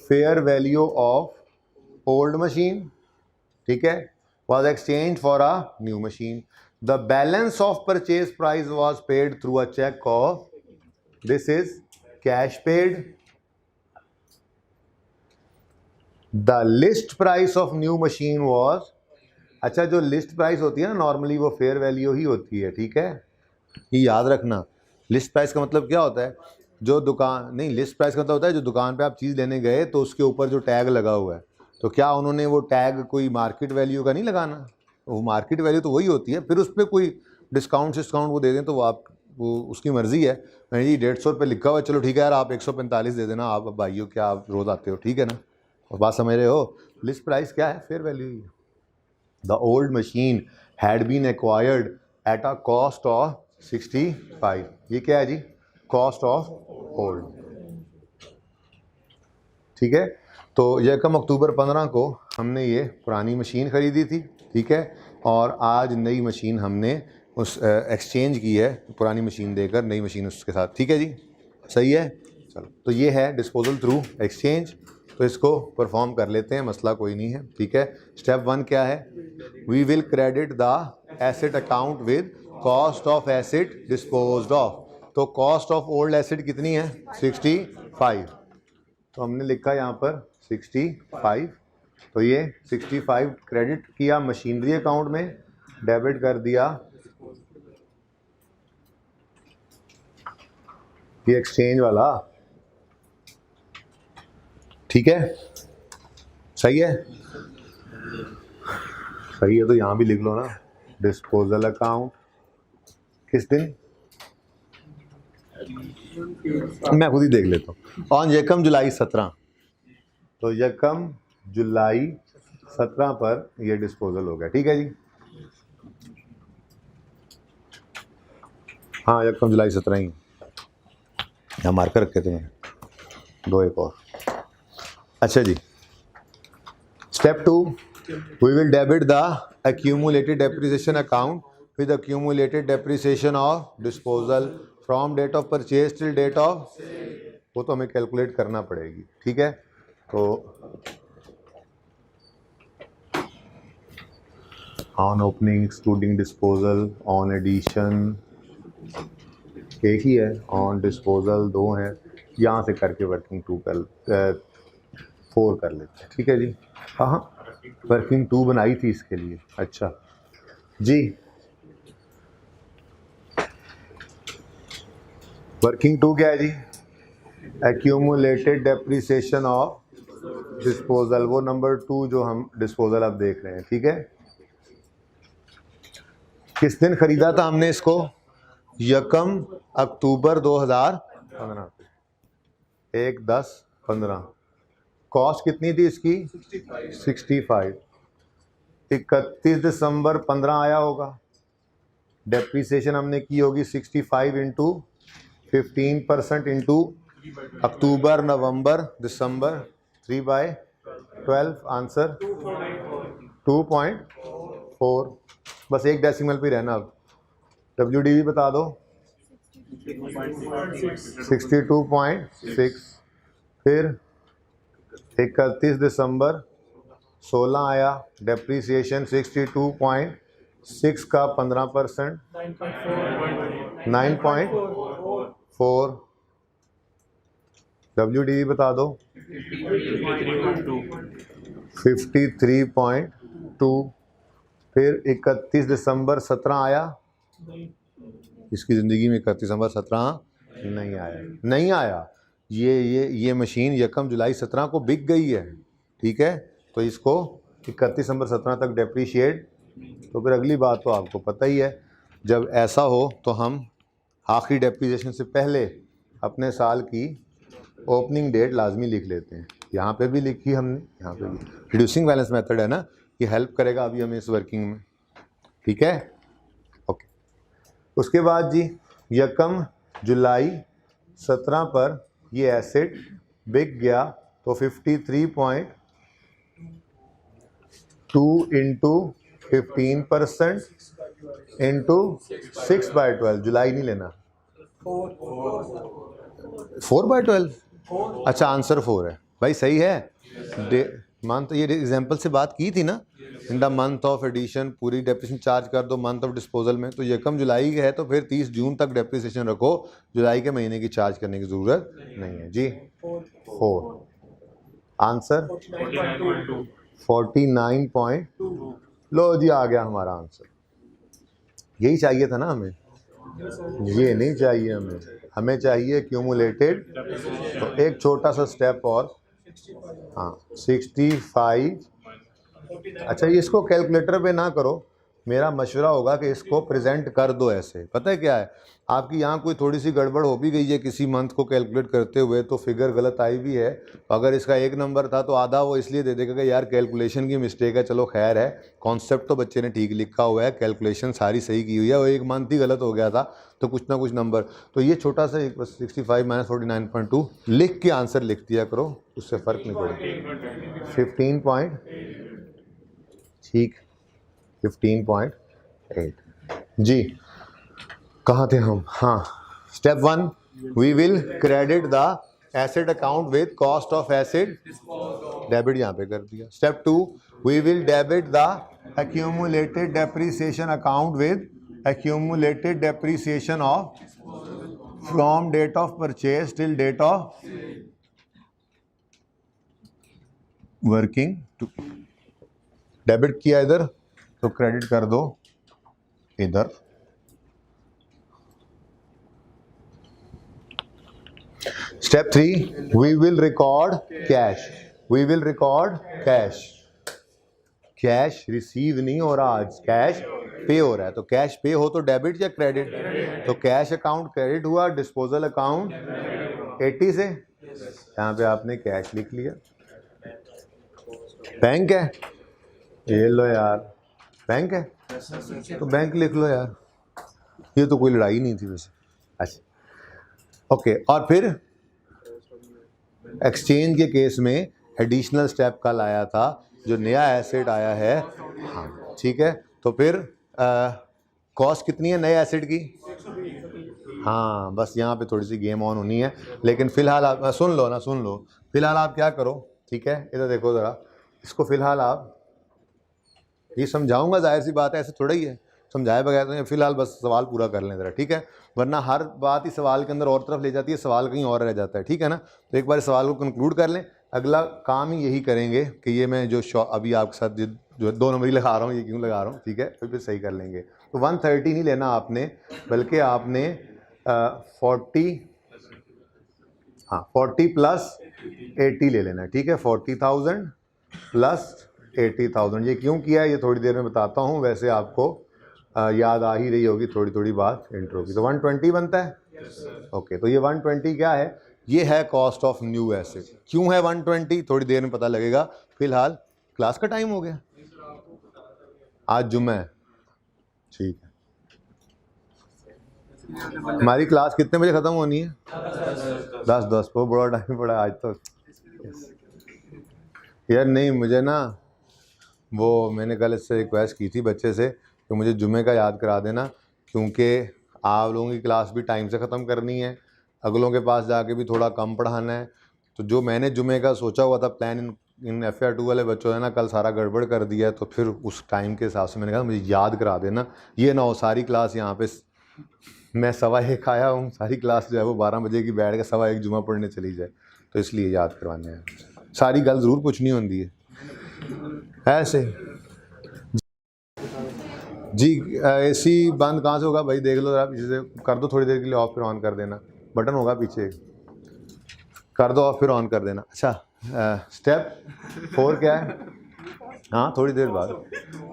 fair value of old machine, ठीक है, was exchange for a new machine. The balance of purchase price was paid through a cheque of, this is cash paid. The list price of new machine was, अच्छा जो list price होती है ना normally वो fair value ही होती है, ठीक है, ये याद रखना। लिस्ट प्राइस का मतलब क्या होता है? जो दुकान, नहीं लिस्ट प्राइस का मतलब होता है जो दुकान पे आप चीज़ लेने गए तो उसके ऊपर जो टैग लगा हुआ है, तो क्या उन्होंने वो टैग कोई मार्केट वैल्यू का नहीं लगाना, वो मार्केट वैल्यू तो वही होती है, फिर उस पर कोई डिस्काउंट वो दे दें तो वो आप, वो उसकी मर्ज़ी है। मैं जी 150 रुपये लिखा हुआ है, चलो ठीक है यार आप 145 दे देना, आप भाइयों क्या आप रोज़ आते हो, ठीक है ना, और बात समझ रहे हो। लिस्ट प्राइस क्या है? फेयर वैल्यू ही है। The old machine had been acquired at a cost of 65, ये क्या है जी? कॉस्ट ऑफ ओल्ड, ठीक है। तो यकम अक्टूबर 15 को हमने ये पुरानी मशीन ख़रीदी थी, ठीक है, और आज नई मशीन हमने उस एक्सचेंज की है, पुरानी मशीन देकर नई मशीन उसके साथ, ठीक है जी, सही है। चलो, तो ये है डिस्पोजल थ्रू एक्सचेंज, तो इसको परफॉर्म कर लेते हैं, मसला कोई नहीं है, ठीक है। स्टेप 1 क्या है? We will credit the asset account with cost of asset disposed of. तो कॉस्ट ऑफ ओल्ड एसेट कितनी है? 65, तो हमने लिखा यहाँ पर 65, तो ये 65 क्रेडिट किया मशीनरी अकाउंट में, डेबिट कर दिया ये एक्सचेंज वाला, ठीक है, सही है, सही है। तो यहाँ भी लिख लो ना, डिस्पोजल अकाउंट किस दिन, मैं खुद ही देख लेता हूँ। ऑन यकम जुलाई 17, तो यकम जुलाई 17 पर ये डिस्पोजल हो गया, ठीक है जी। हाँ यकम जुलाई 17 ही, यहाँ मार्कर रखे थे मैंने, 2 एक और। अच्छा जी, step 2, we will debit the accumulated depreciation account with accumulated depreciation of disposal from date of purchase till date of, वो तो हमें कैलकुलेट करना पड़ेगी, ठीक है। तो on opening excluding disposal, on addition एक ही है, ऑन डिस्पोजल 2 है, यहाँ से करके वर्किंग 2 कर 4 कर लेते हैं, ठीक है जी। हाँ वर्किंग 2 बनाई थी इसके लिए, अच्छा जी। वर्किंग 2 क्या है जी? एक्यूमुलेटेड डेप्रिसिएशन ऑफ डिस्पोजल, वो नंबर 2 जो हम डिस्पोजल अब देख रहे हैं, ठीक है। किस दिन खरीदा था हमने इसको? यकम अक्टूबर 2015, 1/10/15। कॉस्ट कितनी थी इसकी? 65। 31 दिसंबर 15 आया होगा, डेप्रीसिएशन हमने की होगी 65 इंटू 15% इंटू अक्टूबर नवंबर दिसंबर 3/12, आंसर 2.4। बस एक डेसिमल पे रहना। अब WDV बता दो, 62.6। फिर 31 दिसंबर 16 आया, डेप्रीसिएशन 62.6 का 15% 9.4। WDV बता दो, 53.2। फिर 31 दिसंबर 17 आया, इसकी ज़िंदगी में 31 दिसंबर 17 नहीं आया। ये मशीन यकम जुलाई 17 को बिक गई है, ठीक है। तो इसको 31 दिसंबर 17 तक डेप्रीशिएट। तो फिर अगली बात तो आपको पता ही है, जब ऐसा हो तो हम आखिरी डेप्रीसिएशन से पहले अपने साल की ओपनिंग डेट लाजमी लिख लेते हैं। यहाँ पे भी लिखी हमने, यहाँ पे भी। रिड्यूसिंग बैलेंस मेथड है ना, ये हेल्प करेगा अभी हमें इस वर्किंग में, ठीक है। ओके, उसके बाद जी यकम जुलाई 17 पर ये एसेट बिक गया, तो 53.2 इंटू 15% इंटू 6/12, जुलाई नहीं लेना, 4/12। अच्छा, आंसर 4 है भाई, सही है। मंथ, ये एग्जाम्पल से बात की थी ना, in the month of addition पूरी डेप्रिसिएशन चार्ज कर दो मंथ ऑफ डिस्पोजल में। तो यकम जुलाई है तो फिर 30 जून तक डेप्रिसिएशन रखो, जुलाई के महीने की चार्ज करने की ज़रूरत नहीं है जी। 4, आंसर 49.2। लो जी, आ गया हमारा आंसर। यही चाहिए था ना हमें, ये नहीं चाहिए हमें चाहिए क्यूमुलेटेड। तो एक छोटा सा स्टेप और, हाँ 65। अच्छा, ये इसको कैलकुलेटर पे ना करो, मेरा मशवरा होगा कि इसको प्रेजेंट कर दो ऐसे। पता है क्या है, आपकी यहाँ कोई थोड़ी सी गड़बड़ हो भी गई है किसी मंथ को कैलकुलेट करते हुए, तो फिगर गलत आई भी है, अगर इसका 1 नंबर था तो आधा वो इसलिए दे देगा कि यार कैलकुलेशन की मिस्टेक है। चलो खैर है, कॉन्सेप्ट तो बच्चे ने ठीक लिखा हुआ है, कैलकुलेशन सारी सही की हुई है, वो 1 मंथ ही गलत हो गया था तो कुछ ना कुछ नंबर। तो ये छोटा सा 65 - 49.2 लिख के आंसर लिख दिया करो, उससे फ़र्क नहीं पड़ेगा। 15 पॉइंट, ठीक, 15.8 जी। कहाँ थे हम? हाँ, step 1, we will credit the asset account with cost of asset, debit यहाँ पे कर दिया। Step 2, we will debit the accumulated depreciation account with accumulated depreciation of from date of purchase till date of working. Debit किया इधर तो credit कर दो इधर। Step 3, we will record cash. We will record cash. Cash receive नहीं हो रहा आज, कैश पे हो रहा है। तो कैश पे हो तो डेबिट या क्रेडिट? तो कैश अकाउंट क्रेडिट हुआ, डिस्पोजल अकाउंट 80 से, यहाँ पे आपने कैश लिख लिया। बैंक है, ये लो यार, बैंक है तो बैंक लिख लो यार, ये तो कोई लड़ाई नहीं थी वैसे। अच्छा, ओके। और फिर एक्सचेंज के केस में एडिशनल स्टेप कल आया था, जो नया एसेट आया है, हाँ ठीक है। तो फिर कॉस्ट कितनी है नए एसेट की? हाँ, बस यहाँ पे थोड़ी सी गेम ऑन होनी है, लेकिन फ़िलहाल आप सुन लो ना, सुन लो। फ़िलहाल आप क्या करो, ठीक है, इधर देखो ज़रा, इसको फ़िलहाल आप, ये समझाऊंगा, जाहिर सी बात है, ऐसे थोड़ा ही है, समझाए बगैर तो। फिलहाल बस सवाल पूरा कर लें ज़रा, ठीक है, वरना हर बात ही सवाल के अंदर और तरफ ले जाती है, सवाल कहीं और रह जाता है, ठीक है ना। तो एक बार सवाल को कंक्लूड कर लें, अगला काम ही यही करेंगे कि ये मैं जो अभी आपके साथ जो 2 नंबर ही लगा रहा हूँ, ये क्यों लगा रहा हूँ, ठीक है, फिर सही कर लेंगे। तो 130 नहीं लेना आपने, बल्कि आपने 40 प्लस 80 ले लेना, ठीक है। 40,000 प्लस 80,000। ये क्यों किया है ये थोड़ी देर में बताता हूँ, वैसे आपको याद आ ही रही होगी थोड़ी थोड़ी बात इंट्रो की। तो 120 बनता है, ओके। तो ये 120 क्या है? ये है कॉस्ट ऑफ न्यू एसेट। क्यों है 120, थोड़ी देर में पता लगेगा। फिलहाल क्लास का टाइम हो गया, आज जुम्मा है, ठीक है। हमारी क्लास कितने बजे ख़त्म होनी है? 10 को बड़ा टाइम पड़ा आज तो। यार नहीं, मुझे ना वो मैंने कल इससे रिक्वेस्ट की थी बच्चे से कि मुझे जुम्मे का याद करा देना, क्योंकि आप लोगों की क्लास भी टाइम से ख़त्म करनी है, अगलों के पास जाके भी थोड़ा कम पढ़ाना है। तो जो मैंने जुम्मे का सोचा हुआ था प्लान, इन FR2 वाले बच्चों ने ना कल सारा गड़बड़ कर दिया है। तो फिर उस टाइम के हिसाब से मैंने कहा मुझे याद करा देना, ये ना हो सारी क्लास यहाँ पे मैं 1:15 आया हूँ, सारी क्लास जो है वो 12 बजे की बैठ के 1:15 जुम्मा पढ़ने चली जाए। तो इसलिए याद करवाने हैं, सारी गल ज़रूर पूछनी होती है ऐसे। जी AC बंद कहाँ से होगा भाई, देख लो जरा पीछे से कर दो, थोड़ी देर के लिए ऑफ फिर ऑन कर देना, बटन होगा पीछे, कर दो ऑफ फिर ऑन कर देना। अच्छा स्टेप 4 क्या है? हाँ थोड़ी देर बाद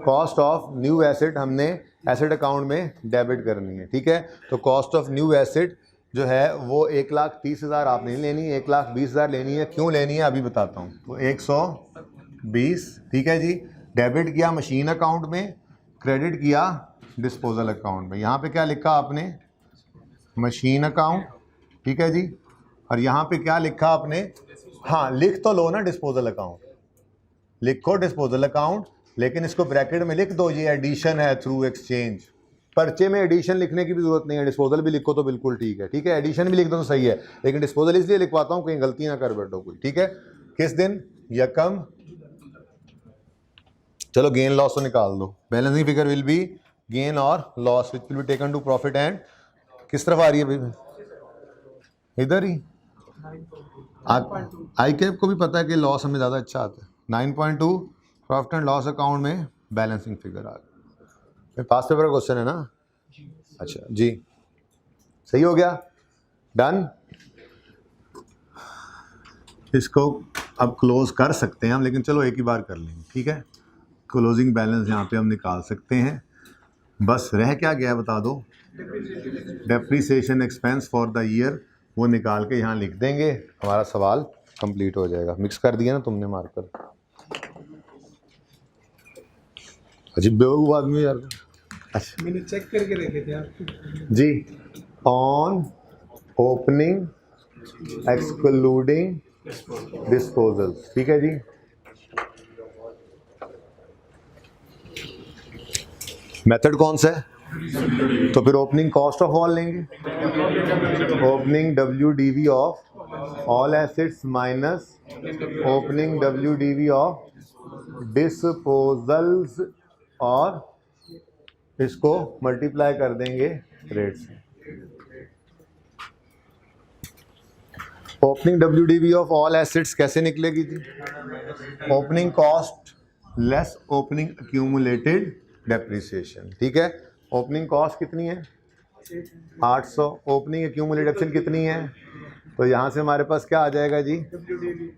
कॉस्ट ऑफ न्यू एसेट हमने एसेट अकाउंट में डेबिट करनी है, ठीक है। तो कॉस्ट ऑफ न्यू एसेट जो है वो 1,30,000 आप नहीं लेनी, 1,20,000 लेनी है। क्यों लेनी है अभी बताता हूँ। तो 120, ठीक है जी, डेबिट किया मशीन अकाउंट में, क्रेडिट किया डिस्पोजल अकाउंट में। यहाँ पे क्या लिखा आपने? मशीन अकाउंट, ठीक है जी। और यहाँ पे क्या लिखा आपने? हाँ लिख तो लो ना डिस्पोजल अकाउंट, लिखो डिस्पोजल अकाउंट, लेकिन इसको ब्रैकेट में लिख दो ये एडिशन है थ्रू एक्सचेंज। पर्चे में एडिशन लिखने की भी जरूरत नहीं है, डिस्पोजल भी लिखो तो बिल्कुल ठीक है, ठीक है। एडिशन भी लिख दो तो सही है, लेकिन डिस्पोजल इसलिए लिखवाता हूँ कहीं गलती ना कर बैठो कोई, ठीक है। किस दिन? यकम, चलो गेन लॉस तो निकाल दो। Balancing figure will be gain और loss which will be taken to profit and, किस तरफ आ रही है भाई? इधर ही। आई कैप को भी पता है कि लॉस हमें ज़्यादा अच्छा आता है। 9.2 प्रॉफिट एंड लॉस अकाउंट में बैलेंसिंग फिगर आ गई। पास पेपर का क्वेश्चन है ना? अच्छा जी, सही हो गया, डन। इसको अब क्लोज कर सकते हैं हम, लेकिन चलो एक ही बार कर लेंगे, ठीक है। क्लोजिंग बैलेंस यहाँ पे हम निकाल सकते हैं। बस रह क्या गया बता दो? Depreciation expense for the year, वो निकाल के यहाँ लिख देंगे, हमारा सवाल कंप्लीट हो जाएगा। मिक्स कर दिया ना तुमने मार्कर, अजीब बेवकूफ आदमी यार। अच्छा मैंने चेक करके देखे थे आप जी। ऑन ओपनिंग एक्सक्लूडिंग डिस्पोजल, ठीक है जी। मेथड कौन सा है? तो फिर ओपनिंग कॉस्ट ऑफ ऑल लेंगे, opening WDV of all assets minus opening WDV of disposals, और इसको मल्टीप्लाई कर देंगे रेट से। Opening WDV of all assets कैसे निकलेगी थी? Opening cost less opening accumulated depreciation, ठीक है। ओपनिंग कॉस्ट कितनी है? 800। ओपनिंग एक्यूमुलेटेड डेप्रिसिएशन कितनी है? तो यहाँ से हमारे पास क्या आ जाएगा जी?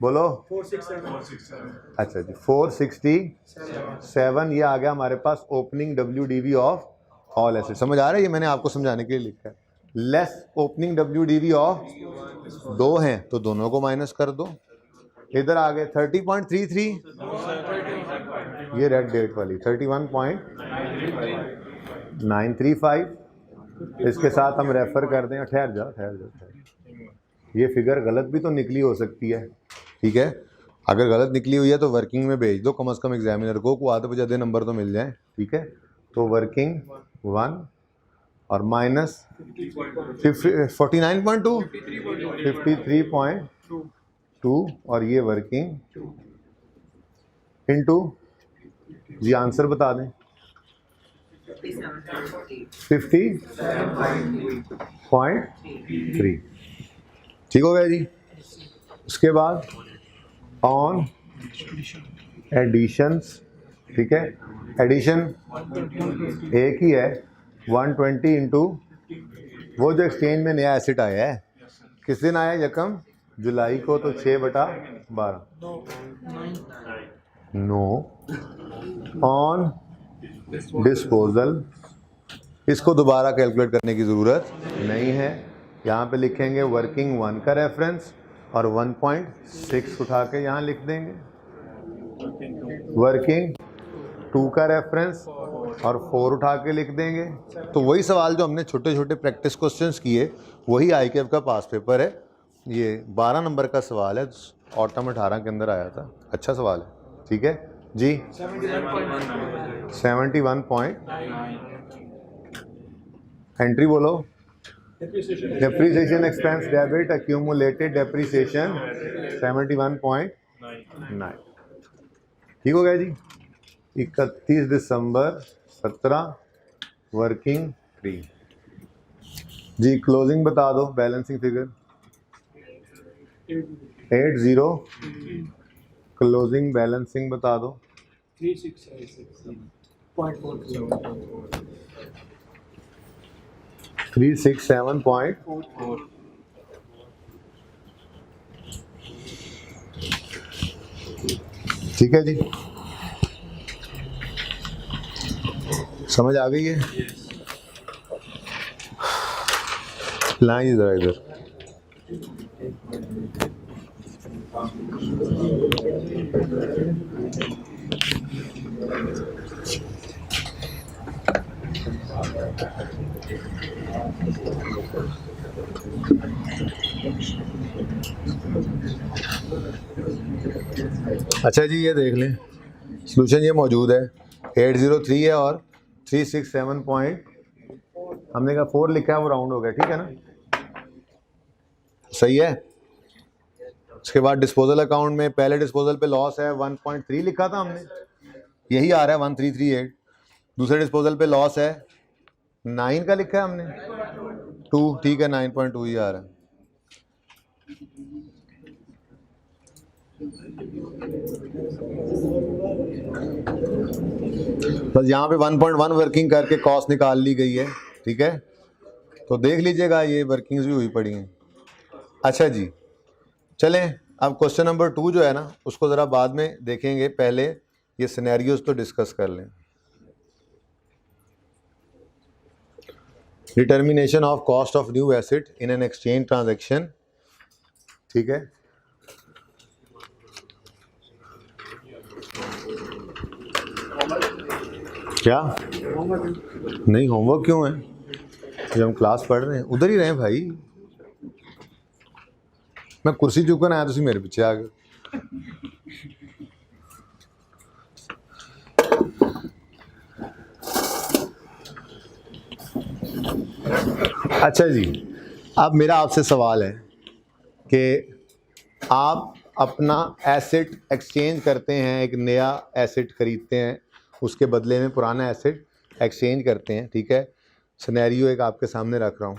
बोलो। 467। अच्छा जी 467, ये आ गया हमारे पास opening WDV of all asset. समझ आ रहा है? ये मैंने आपको समझाने के लिए लिखा है। लेस ओपनिंग WDV ऑफ 2 हैं तो दोनों को माइनस कर दो। इधर आ गए 30.33, ये रेड डेट वाली 31.935, इसके साथ हम रेफर कर दें। ठहर जाओ, ये फिगर गलत भी तो निकली हो सकती है, ठीक है। अगर गलत निकली हुई है तो वर्किंग में भेज दो, कम से कम एग्जामिनर को आधे से ज़्यादा नंबर तो मिल जाए, ठीक है। तो वर्किंग 1 और माइनस 49.2, 53.2, और ये वर्किंग इनटू जी आंसर बता दें 50.3, ठीक हो गया जी। उसके बाद ऑन एडिशंस, ठीक है। एडिशन एक ही है 120 इंटू वो जो एक्सचेंज में नया एसेट आया है, किस दिन आया? यकम जुलाई को, तो 6/12। नो ऑन डिस्पोजल, इसको दोबारा कैलकुलेट करने की ज़रूरत नहीं है। यहाँ पे लिखेंगे वर्किंग 1 का रेफरेंस और 1.6 उठा के यहाँ लिख देंगे, वर्किंग 2 का रेफरेंस और 4 उठा के लिख देंगे। तो वही सवाल जो हमने छोटे छोटे प्रैक्टिस क्वेश्चंस किए वही ICAP का पास पेपर है। ये 12 नंबर का सवाल है, ऑटम 18 के अंदर आया था। अच्छा सवाल है, ठीक है जी। 71 पॉइंट एंट्री बोलो। Depreciation expense debit accumulated depreciation 71.9। ठीक हो गया जी। 31 दिसंबर 17 वर्किंग फ्री जी। क्लोजिंग बता दो, बैलेंसिंग फिगर 80। क्लोजिंग बैलेंसिंग बता दो 367.4। ठीक है जी, समझ आ गई है? लाइए इधर इधर। अच्छा जी, ये देख लें, सॉल्यूशन ये मौजूद है। 803 है और 367 पॉइंट हमने कहा 4 लिखा है, वो राउंड हो गया, ठीक है ना? सही है। उसके बाद डिस्पोजल अकाउंट में पहले डिस्पोजल पे लॉस है 1.3 लिखा था हमने, यही आ रहा है 1338। दूसरे डिस्पोजल पे लॉस है 9 का लिखा है हमने 2, ठीक है 9.2 ही आ रहा है। बस यहाँ पे 1.1 वर्किंग करके कॉस्ट निकाल ली गई है, ठीक है? तो देख लीजिएगा, ये वर्किंग्स भी हुई पड़ी हैं। अच्छा जी, चलें अब क्वेश्चन नंबर 2 जो है ना, उसको ज़रा बाद में देखेंगे, पहले ये सिनेरियोज तो डिस्कस कर लें। Determination of cost of new asset in an exchange transaction, ठीक है? क्या नहीं, होमवर्क क्यों है जब हम क्लास पढ़ रहे हैं? उधर ही रहें भाई, मैं कुर्सी चुकन आया, तुम मेरे पीछे आ गए। अच्छा जी, अब मेरा आपसे सवाल है कि आप अपना एसेट एक्सचेंज करते हैं, एक नया एसेट खरीदते हैं, उसके बदले में पुराना एसेट एक्सचेंज करते हैं, ठीक है? सिनेरियो एक आपके सामने रख रहा हूँ।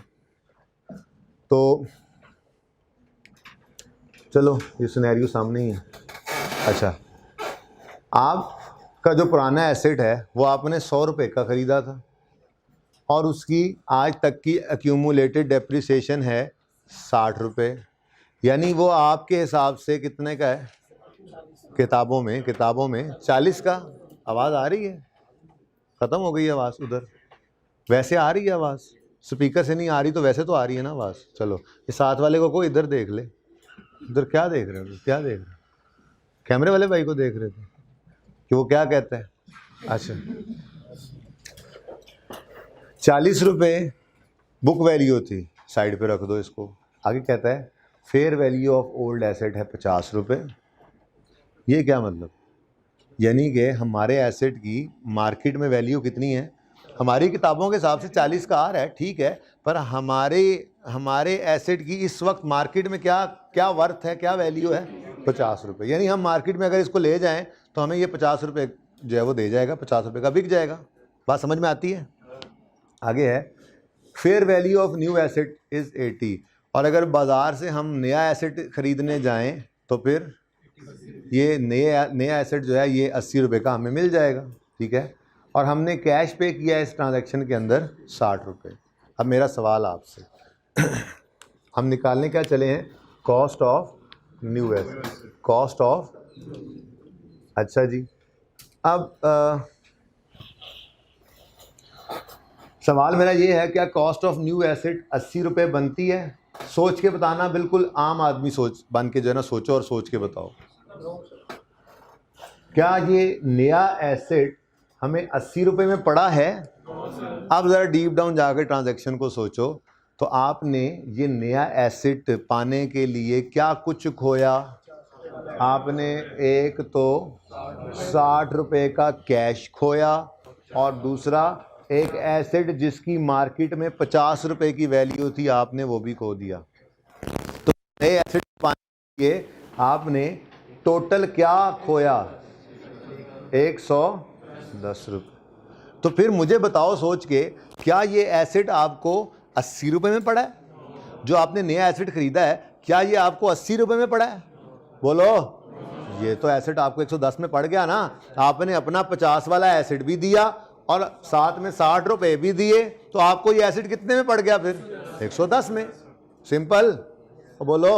तो चलो ये सिनेरियो सामने ही है। अच्छा, आपका जो पुराना एसेट है वो आपने 100 रुपये का ख़रीदा था और उसकी आज तक की एक्यूमुलेटेड डेप्रिसिएशन है 60 रुपये, यानी वो आपके हिसाब से कितने का है? किताबों में 40 का। आवाज़ आ रही है? ख़त्म हो गई आवाज़ उधर? वैसे आ रही है आवाज़, स्पीकर से नहीं आ रही तो वैसे तो आ रही है ना आवाज़। चलो ये साथ वाले को कोई इधर देख ले। इधर क्या देख रहे हो? क्या देख रहे हो? कैमरे वाले भाई को देख रहे थे कि वो क्या कहता है? अच्छा, 40 रुपये बुक वैल्यू थी, साइड पे रख दो इसको। आगे कहता है fair value of old asset है 50 रुपये। ये क्या मतलब? यानी कि हमारे एसेट की मार्केट में वैल्यू कितनी है? हमारी किताबों के हिसाब से 40 का आ रहा है, ठीक है, पर हमारे एसेट की इस वक्त मार्केट में क्या वर्थ है, क्या वैल्यू है? 50 रुपये। यानी हम मार्केट में अगर इसको ले जाएं तो हमें ये 50 रुपये जो है वो दे जाएगा, 50 रुपये का बिक जाएगा। बात समझ में आती है? आगे है fair value of new asset is 80, और अगर बाज़ार से हम नया एसेट ख़रीदने जाएं तो फिर ये नया एसेट जो है ये 80 रुपये का हमें मिल जाएगा, ठीक है? और हमने कैश पे किया इस ट्रांजैक्शन के अंदर 60 रुपये। अब मेरा सवाल आपसे हम निकालने क्या चले हैं? Cost of new asset, cost of. अच्छा जी, अब सवाल मेरा ये है, क्या कॉस्ट ऑफ न्यू एसेट 80 रुपये बनती है? सोच के बताना, बिल्कुल आम आदमी सोच बन के जो है ना सोचो और सोच के बताओ। क्या ये नया एसेट हमें 80 रुपये में पड़ा है। अब ज़रा डीप डाउन जाकर ट्रांजैक्शन को सोचो, तो आपने ये नया एसेट पाने के लिए क्या कुछ खोया? आपने एक तो 60 रुपये का कैश खोया और दूसरा एक एसेट जिसकी मार्केट में 50 रुपये की वैल्यू थी, आपने वो भी खो दिया। तो नए एसेट पाने के लिए आपने टोटल क्या खोया? 110 रुपये। तो फिर मुझे बताओ सोच के, क्या ये एसेट आपको 80 रुपये में पड़ा है? जो आपने नया एसेट खरीदा है, क्या ये आपको 80 रुपये में पड़ा है? बोलो। ये तो एसेट आपको 110 में पड़ गया ना। आपने अपना 50 वाला एसेट भी दिया और साथ में 60 रुपये भी दिए, तो आपको ये एसेट कितने में पड़ गया फिर? 110 में। सिंपल। बोलो।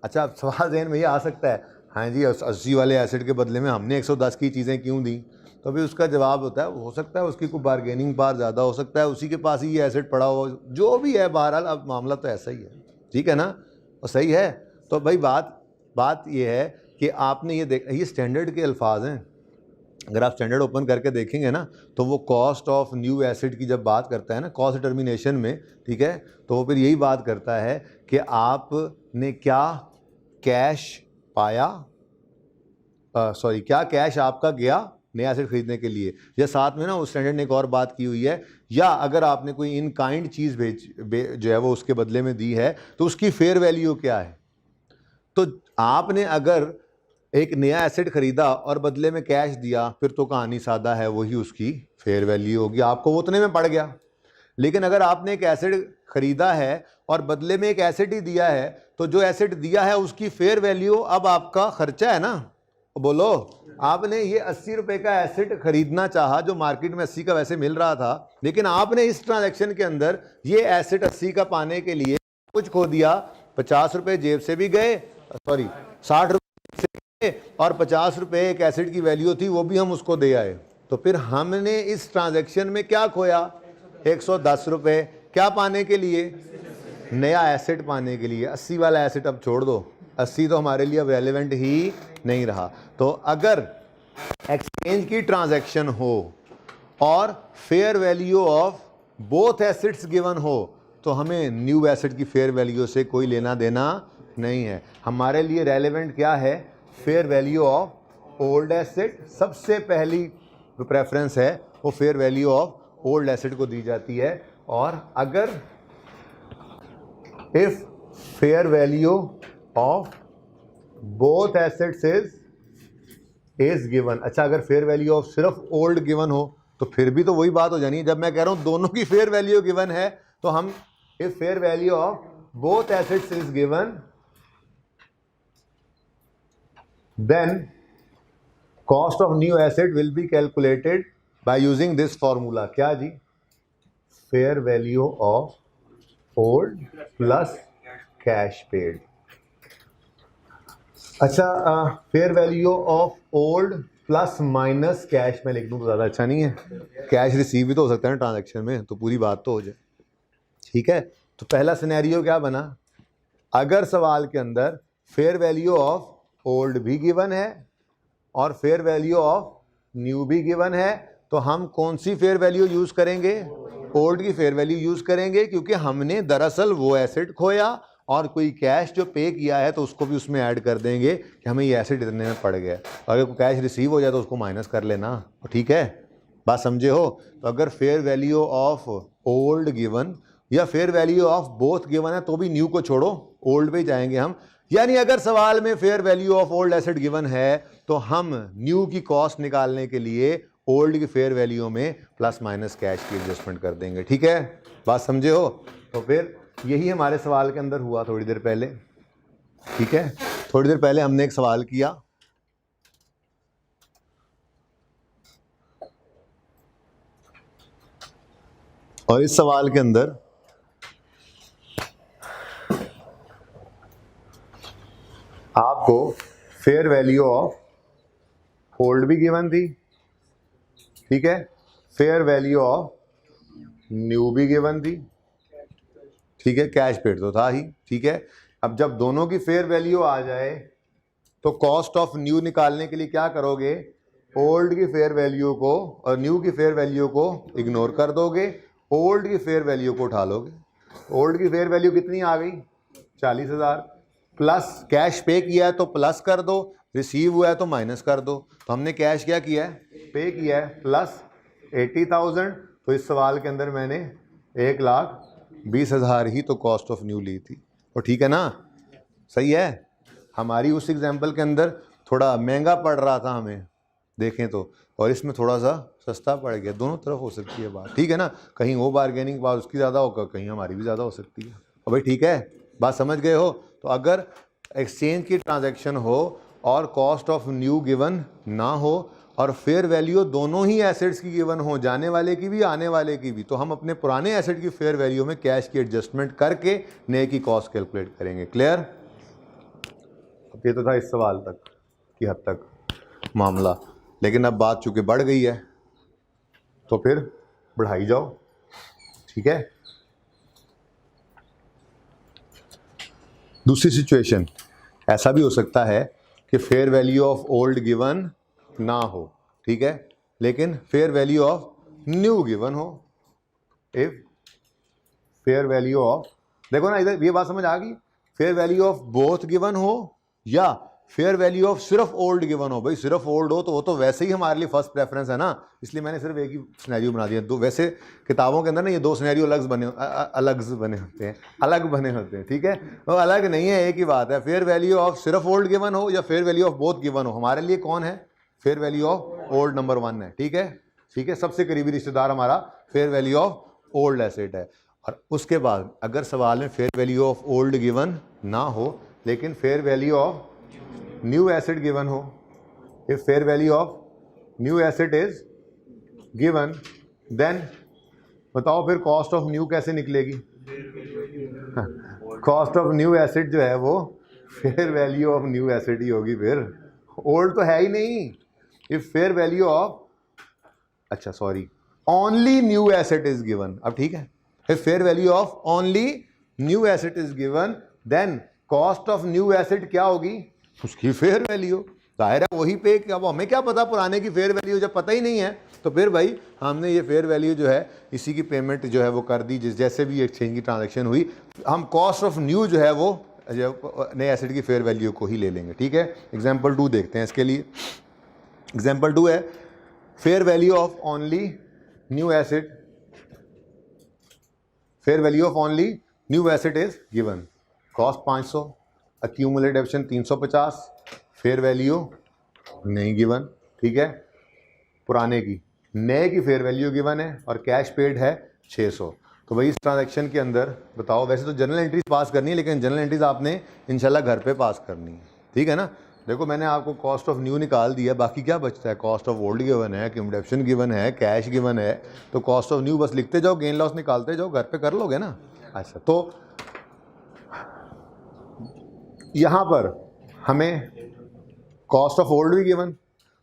अच्छा, अब सवाल ज़हन में ये आ सकता है, हाँ जी 80 वाले एसेट के बदले में हमने 110 की चीज़ें क्यों दी? तो अभी उसका जवाब होता है, हो सकता है उसकी कोई बारगेनिंग पावर ज़्यादा हो सकता है, उसी के पास ही ये एसेट पड़ा हो, जो भी है। बहरहाल अब मामला तो ऐसा ही है, ठीक है ना? और सही है। तो भाई बात ये है कि आपने ये स्टैंडर्ड के अल्फाज हैं। अगर आप स्टैंडर्ड ओपन करके देखेंगे ना, तो वो कॉस्ट ऑफ न्यू एसेट की जब बात करता है ना कॉस्ट डिटर्मिनेशन में, ठीक है, तो वो फिर यही बात करता है कि आपने क्या कैश पाया, क्या कैश आपका गया नया एसेट खरीदने के लिए, या साथ में ना उस स्टैंडर्ड ने एक और बात की हुई है, या अगर आपने कोई इन काइंड चीज़ जो है वो उसके बदले में दी है, तो उसकी फेयर वैल्यू क्या है। तो आपने अगर एक नया एसेट खरीदा और बदले में कैश दिया, फिर तो कहानी सादा है, वही उसकी फेयर वैल्यू होगी, आपको वो उतने में पड़ गया। लेकिन अगर आपने एक एसेट खरीदा है और बदले में एक एसेट ही दिया है, तो जो एसेट दिया है उसकी फेयर वैल्यू अब आपका खर्चा है ना। बोलो। आपने ये 80 रुपये का एसेट खरीदना चाहा, जो मार्केट में 80 का वैसे मिल रहा था, लेकिन आपने इस ट्रांजैक्शन के अंदर ये एसेट 80 का पाने के लिए कुछ खो दिया। 50 रुपये जेब से भी गए, 60 रुपये से गए, और 50 रुपये एक एसेट की वैल्यू थी, वो भी हम उसको दे आए। तो फिर हमने इस ट्रांजैक्शन में क्या खोया? 110 रुपये। क्या पाने के लिए? नया एसेट पाने के लिए। 80 वाला एसेट अब छोड़ दो, 80 तो हमारे लिए अब रेलेवेंट ही नहीं रहा। तो अगर एक्सचेंज की ट्रांजैक्शन हो और fair value of both assets given हो, तो हमें न्यू एसेट की फेयर वैल्यू से कोई लेना देना नहीं है। हमारे लिए रेलेवेंट क्या है? Fair value of old asset. सबसे पहली जो प्रेफरेंस है वो fair value of old asset को दी जाती है। और अगर if fair value of both assets is given. अच्छा, अगर फेयर वैल्यू ऑफ सिर्फ ओल्ड गिवन हो, तो फिर भी तो वही बात हो जानी है। जब मैं कह रहा हूं दोनों की फेयर वैल्यू गिवन है, तो हम if fair value of both assets is given, then cost of new asset will be calculated by using this formula. क्या जी? Fair value of old plus cash paid. अच्छा, fair value of old plus minus cash में लिख दूं तो ज़्यादा अच्छा नहीं है? कैश रिसीव भी तो हो सकता है ना ट्रांजैक्शन में, तो पूरी बात तो हो जाए, ठीक है। तो पहला सिनेरियो क्या बना? अगर सवाल के अंदर फेयर वैल्यू ऑफ ओल्ड भी गिवन है और फेयर वैल्यू ऑफ न्यू भी गिवन है, तो हम कौन सी फेयर वैल्यू यूज़ करेंगे? ओल्ड की फेयर वैल्यू यूज़ करेंगे, क्योंकि हमने दरअसल वो एसेट खोया और कोई कैश जो पे किया है तो उसको भी उसमें ऐड कर देंगे कि हमें ये एसेट इतने में पड़ गया। अगर कोई कैश रिसीव हो जाए तो उसको माइनस कर लेना, ठीक है? बात समझे हो? तो अगर fair value of old given या fair value of both given है, तो भी न्यू को छोड़ो, ओल्ड पे जाएंगे हम। यानी अगर सवाल में fair value of old asset given है, तो हम न्यू की कॉस्ट निकालने के लिए ओल्ड की फेयर वैल्यू में प्लस माइनस कैश की एडजस्टमेंट कर देंगे, ठीक है? बात समझे हो? तो फिर यही हमारे सवाल के अंदर हुआ थोड़ी देर पहले, ठीक है? थोड़ी देर पहले हमने एक सवाल किया, और इस सवाल के अंदर आपको फेयर वैल्यू ऑफ ओल्ड भी गिवन थी, ठीक है? फेयर वैल्यू ऑफ न्यू भी गिवन थी, ठीक है? कैश पेड तो था ही, ठीक है? अब जब दोनों की फेयर वैल्यू आ जाए, तो कॉस्ट ऑफ न्यू निकालने के लिए क्या करोगे? ओल्ड की फेयर वैल्यू को और न्यू की फेयर वैल्यू को इग्नोर कर दोगे, ओल्ड की फेयर वैल्यू को उठा लोगे। ओल्ड की फेयर वैल्यू कितनी आ गई? 40,000 प्लस कैश पे किया है तो प्लस कर दो, रिसीव हुआ है तो माइनस कर दो। तो हमने कैश क्या किया है? पे किया है प्लस 80,000। तो इस सवाल के अंदर मैंने 1,20,000 ही तो कॉस्ट ऑफ न्यू ली थी। और ठीक है ना, सही है। हमारी उस एग्जाम्पल के अंदर थोड़ा महंगा पड़ रहा था हमें देखें तो, और इसमें थोड़ा सा सस्ता पड़ गया। दोनों तरफ हो सकती है बात, ठीक है ना। कहीं वो बार्गेनिंग पावर उसकी ज़्यादा होगा, कहीं हमारी भी ज़्यादा हो सकती है। और भाई ठीक है, बात समझ गए हो। तो अगर एक्सचेंज की ट्रांजैक्शन हो और कॉस्ट ऑफ न्यू गिवन ना हो और फेयर वैल्यू दोनों ही एसेट्स की गिवन हो, जाने वाले की भी आने वाले की भी, तो हम अपने पुराने एसेट की फेयर वैल्यू में कैश की एडजस्टमेंट करके नए की कॉस्ट कैलकुलेट करेंगे। क्लियर? ये तो था इस सवाल तक की हद तक मामला, लेकिन अब बात चूंकि बढ़ गई है तो फिर बढ़ाई जाओ, ठीक है। दूसरी सिचुएशन, ऐसा भी हो सकता है कि fair value of old given ना हो, ठीक है, लेकिन fair value of new given हो। इफ फेयर वैल्यू ऑफ, देखो ना इधर ये बात समझ आ गई, fair value of both given हो या फेयर वैल्यू ऑफ सिर्फ ओल्ड गिवन हो। भाई सिर्फ ओल्ड हो तो वो तो वैसे ही हमारे लिए फर्स्ट प्रेफरेंस है ना, इसलिए मैंने सिर्फ एक ही सिनेरियो बना दिया। दो वैसे किताबों के अंदर ना ये दो सिनेरियो अलग बने होते हैं, ठीक है। वो अलग नहीं है, एक ही बात है। फेयर वैल्यू ऑफ सिर्फ ओल्ड गिवन हो या fair value of both given हो, हमारे लिए कौन है? Fair value of old number 1 है, ठीक है, ठीक है। सबसे करीबी रिश्तेदार हमारा fair value of old asset है। और उसके बाद अगर सवाल में fair value of old given ना हो लेकिन fair value of new asset given हो, if fair value of new asset is given, then बताओ फिर कॉस्ट ऑफ न्यू कैसे निकलेगी? कॉस्ट ऑफ न्यू एसेट जो है वो fair value of new asset ही होगी, फिर ओल्ड तो है ही नहीं। इफ फेयर वैल्यू ऑफ, अच्छा sorry, only new asset is given, अब ठीक है, if fair value of only new asset is given then cost of new asset क्या होगी? उसकी फेयर वैल्यू। जाहिर है वही पे, अब हमें क्या पता पुराने की फेयर वैल्यू, जब पता ही नहीं है तो फिर भाई हमने ये फेयर वैल्यू जो है इसी की पेमेंट जो है वो कर दी, जैसे भी एक्सचेंज की ट्रांजैक्शन हुई, हम कॉस्ट ऑफ न्यू जो है वो नए एसेट की फेयर वैल्यू को ही ले लेंगे, ठीक है। एग्जाम्पल 2 देखते हैं इसके लिए। एग्जाम्पल 2 है fair value of only new asset, fair value of only new asset is given, cost 500, accumulate addition 350, fair value नहीं गिवन, ठीक है, पुराने की। नए की फेयर वैल्यू गिवन है और कैश पेड है 600। तो भाई इस ट्रांजैक्शन के अंदर बताओ, वैसे तो जनरल एंट्रीज पास करनी है लेकिन जनरल एंट्रीज आपने इंशाल्लाह घर पे पास करनी है, ठीक है ना। देखो मैंने आपको कॉस्ट ऑफ न्यू निकाल दिया, बाकी क्या बचता है? कॉस्ट ऑफ ओल्ड गिवन है, एक्यूमुलेशन गिवन है, कैश गिवन है, तो कॉस्ट ऑफ न्यू बस लिखते जाओ, गेन लॉस निकालते जाओ, घर पे कर लोगे ना। अच्छा, तो यहाँ पर हमें कॉस्ट ऑफ ओल्ड भी गिवन,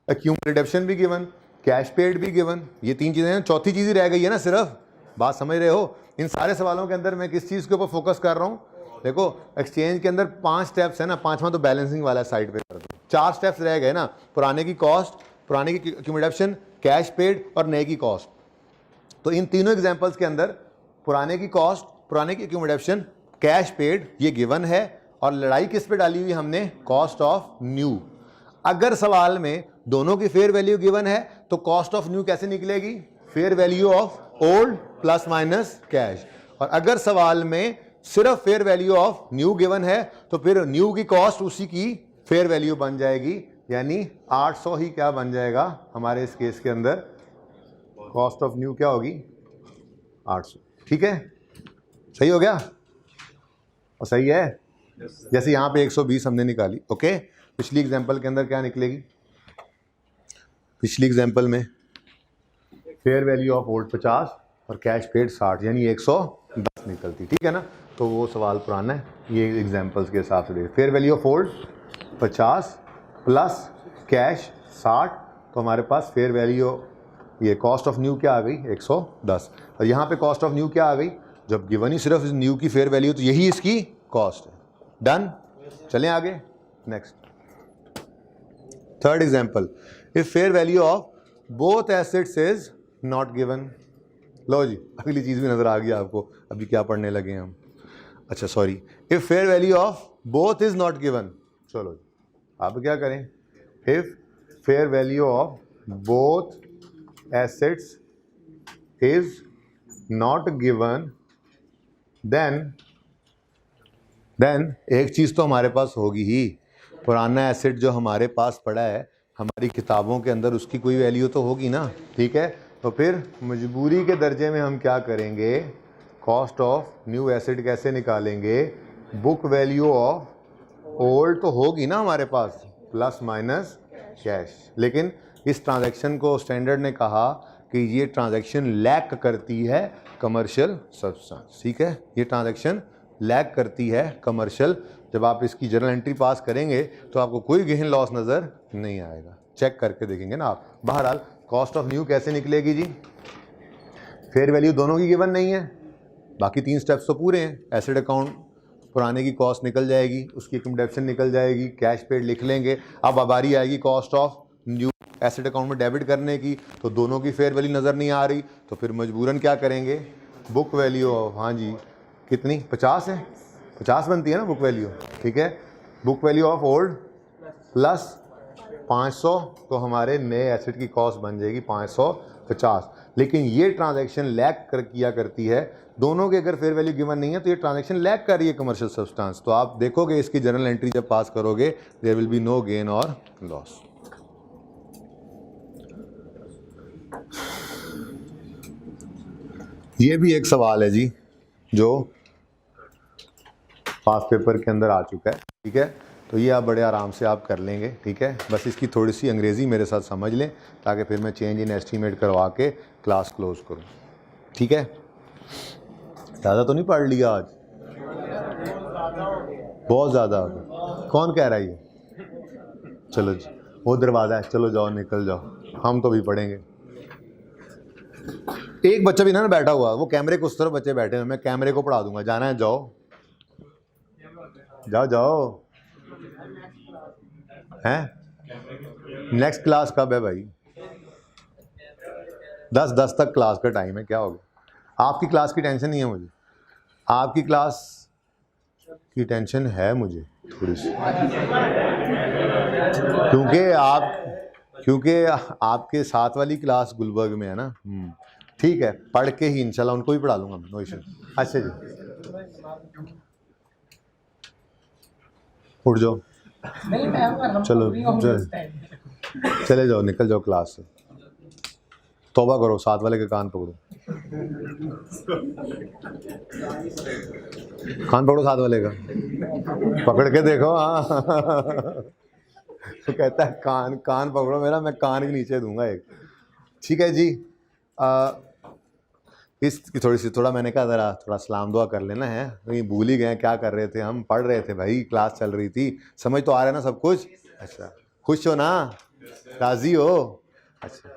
एक्यूमुलेटेड एडिशन भी गिवन, कैश पेड भी गिवन, ये 3 चीज़ें हैं। चौथी चीज़ ही रह गई है ना सिर्फ, बात समझ रहे हो? इन सारे सवालों के अंदर मैं किस चीज़ के ऊपर फोकस कर रहा हूँ? देखो एक्सचेंज के अंदर 5 स्टेप्स है ना, 5वां तो बैलेंसिंग वाला साइड पे कर दो। 4 स्टेप्स रह गए ना, पुराने की कॉस्ट, पुराने की एक्यूमुलेटेड एडिशन, कैश पेड और नए की कॉस्ट। तो इन तीनों एग्जाम्पल्स के अंदर पुराने की कॉस्ट, पुराने की एक्यूमुलेटेड एडिशन, कैश पेड ये गिवन है और लड़ाई किस पे डाली हुई हमने? Cost of new. अगर सवाल में दोनों की फेयर वैल्यू गिवन है तो कॉस्ट ऑफ न्यू कैसे निकलेगी? Fair value of old plus minus cash. और अगर सवाल में सिर्फ fair value of new given है तो फिर न्यू की कॉस्ट उसी की फेयर वैल्यू बन जाएगी, यानी 800 ही क्या बन जाएगा हमारे इस केस के अंदर? कॉस्ट ऑफ न्यू क्या होगी? 800, ठीक है। सही हो गया? और सही है, जैसे यहाँ पे 120 हमने निकाली, ओके। पिछली एग्जांपल के अंदर क्या निकलेगी? पिछली एग्जांपल में फेयर वैल्यू ऑफ ओल्ड 50 और कैश पेड 60, यानी 110 निकलती, ठीक है ना। तो वो सवाल पुराना है, ये एग्जांपल्स के हिसाब से देखिए। Fair value of old 50 plus cash 60, तो हमारे पास फेयर वैल्यू, ये कॉस्ट ऑफ न्यू क्या आ गई? 110। और यहाँ पे कॉस्ट ऑफ न्यू क्या आ गई? जब गिवन ही सिर्फ न्यू की फेयर वैल्यू तो यही इसकी कॉस्ट है। डन, चलें आगे, next. Third example, if fair value of both assets is not given. लो जी, अगली चीज़ भी नज़र आ गई आपको, अभी क्या पढ़ने लगे हम। अच्छा sorry, if fair value of both is not given, चलो जी आप क्या करें, if fair value of both assets is not given then एक चीज़ तो हमारे पास होगी ही, पुराना एसेट जो हमारे पास पड़ा है हमारी किताबों के अंदर, उसकी कोई वैल्यू तो होगी ना, ठीक है। तो फिर मजबूरी के दर्जे में हम क्या करेंगे, कॉस्ट ऑफ न्यू एसेट कैसे निकालेंगे, बुक वैल्यू ऑफ ओल्ड तो होगी ना हमारे पास, प्लस माइनस कैश। लेकिन इस ट्रांजैक्शन को स्टैंडर्ड ने कहा कि ये ट्रांजैक्शन लैक करती है कमर्शियल सब्सटेंस, ठीक है, ये ट्रांजैक्शन लैक करती है कमर्शियल। जब आप इसकी जर्नल एंट्री पास करेंगे तो आपको कोई गेन लॉस नज़र नहीं आएगा, चेक करके देखेंगे ना आप। बहरहाल कॉस्ट ऑफ न्यू कैसे निकलेगी जी, फेयर वैल्यू दोनों की गिवन नहीं है, बाकी 3 स्टेप्स तो पूरे हैं। एसेट अकाउंट पुराने की कॉस्ट निकल जाएगी, उसकी कंडक्शन निकल जाएगी, कैश पेड लिख लेंगे। अब बारी आएगी cost of new asset account में डेबिट करने की, तो दोनों की फेयर वैल्यू नज़र नहीं आ रही, तो फिर मजबूरन क्या करेंगे, बुक वैल्यू ऑफ, हाँ जी कितनी 50 है, 50 बनती है ना बुक वैल्यू, ठीक है, book value of old plus 500, तो हमारे नए एसेट की कॉस्ट बन जाएगी 550। लेकिन ये ट्रांजैक्शन लैक किया करती है, दोनों के अगर फेयर वैल्यू गिवन नहीं है तो ये ट्रांजैक्शन लैक कर रही है कमर्शियल सब्सटेंस। तो आप देखोगे इसकी जर्नल एंट्री जब पास करोगे, there will be no gain और लॉस। ये भी एक सवाल है जी जो पास पेपर के अंदर आ चुका है, ठीक है, तो ये आप बड़े आराम से आप कर लेंगे, ठीक है। बस इसकी थोड़ी सी अंग्रेज़ी मेरे साथ समझ लें ताकि फिर मैं चेंज इन एस्टीमेट करवा के क्लास क्लोज करूँ, ठीक है। ज़्यादा तो नहीं पढ़ लिया आज, बहुत ज़्यादा, कौन कह रहा है ये, चलो जी वो दरवाज़ा है, चलो जाओ निकल जाओ, हम तो भी पढ़ेंगे। एक बच्चा भी ना बैठा हुआ, वो कैमरे को उस तरफ बच्चे बैठे हैं, मैं कैमरे को पढ़ा दूंगा, जाना है जाओ जाओ जाओ। हैं नेक्स्ट क्लास कब है भाई, 10 तक क्लास का टाइम है, क्या हो गया। आपकी क्लास की टेंशन नहीं है मुझे, आपकी क्लास की टेंशन है मुझे थोड़ी सी, क्योंकि आपके साथ वाली क्लास गुलबर्ग में है ना, ठीक है, पढ़ के ही इंशाल्लाह उनको भी पढ़ा लूँगा मैं, नो इशू। अच्छा जी उठ जाओ, चलो चले जाओ, निकल जाओ क्लास से, तौबा करो, साथ वाले के कान पकड़ो, कान पकड़ो साथ वाले का, पकड़ के देखो, हाँ तो कहता है कान पकड़ो मेरा, मैं कान के नीचे दूंगा एक, ठीक है जी। इसकी थोड़ा मैंने कहा ज़रा थोड़ा सलाम दुआ कर लेना है, कहीं भूल ही गए क्या कर रहे थे, हम पढ़ रहे थे भाई, क्लास चल रही थी, समझ तो आ रहा है ना सब कुछ। अच्छा खुश हो ना, राजी हो, अच्छा।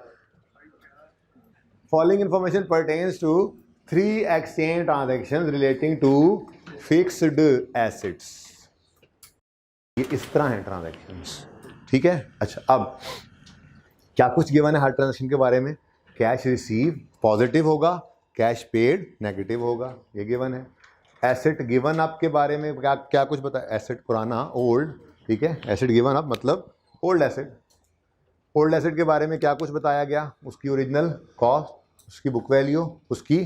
Following information pertains to 3 exchange transactions relating to fixed assets, ये इस तरह हैं ट्रांजैक्शंस, ठीक है। अच्छा अब क्या कुछ गिवन है हर ट्रांजैक्शन के बारे में, कैश रिसीव पॉजिटिव होगा, कैश पेड नेगेटिव होगा, ये गिवन है। एसेट गिवन अप के बारे में क्या कुछ बता, एसेट पुराना ओल्ड, ठीक है, एसेट गिवन अप मतलब ओल्ड एसेट के बारे में क्या कुछ बताया गया, उसकी ओरिजिनल कॉस्ट, उसकी बुक वैल्यू, उसकी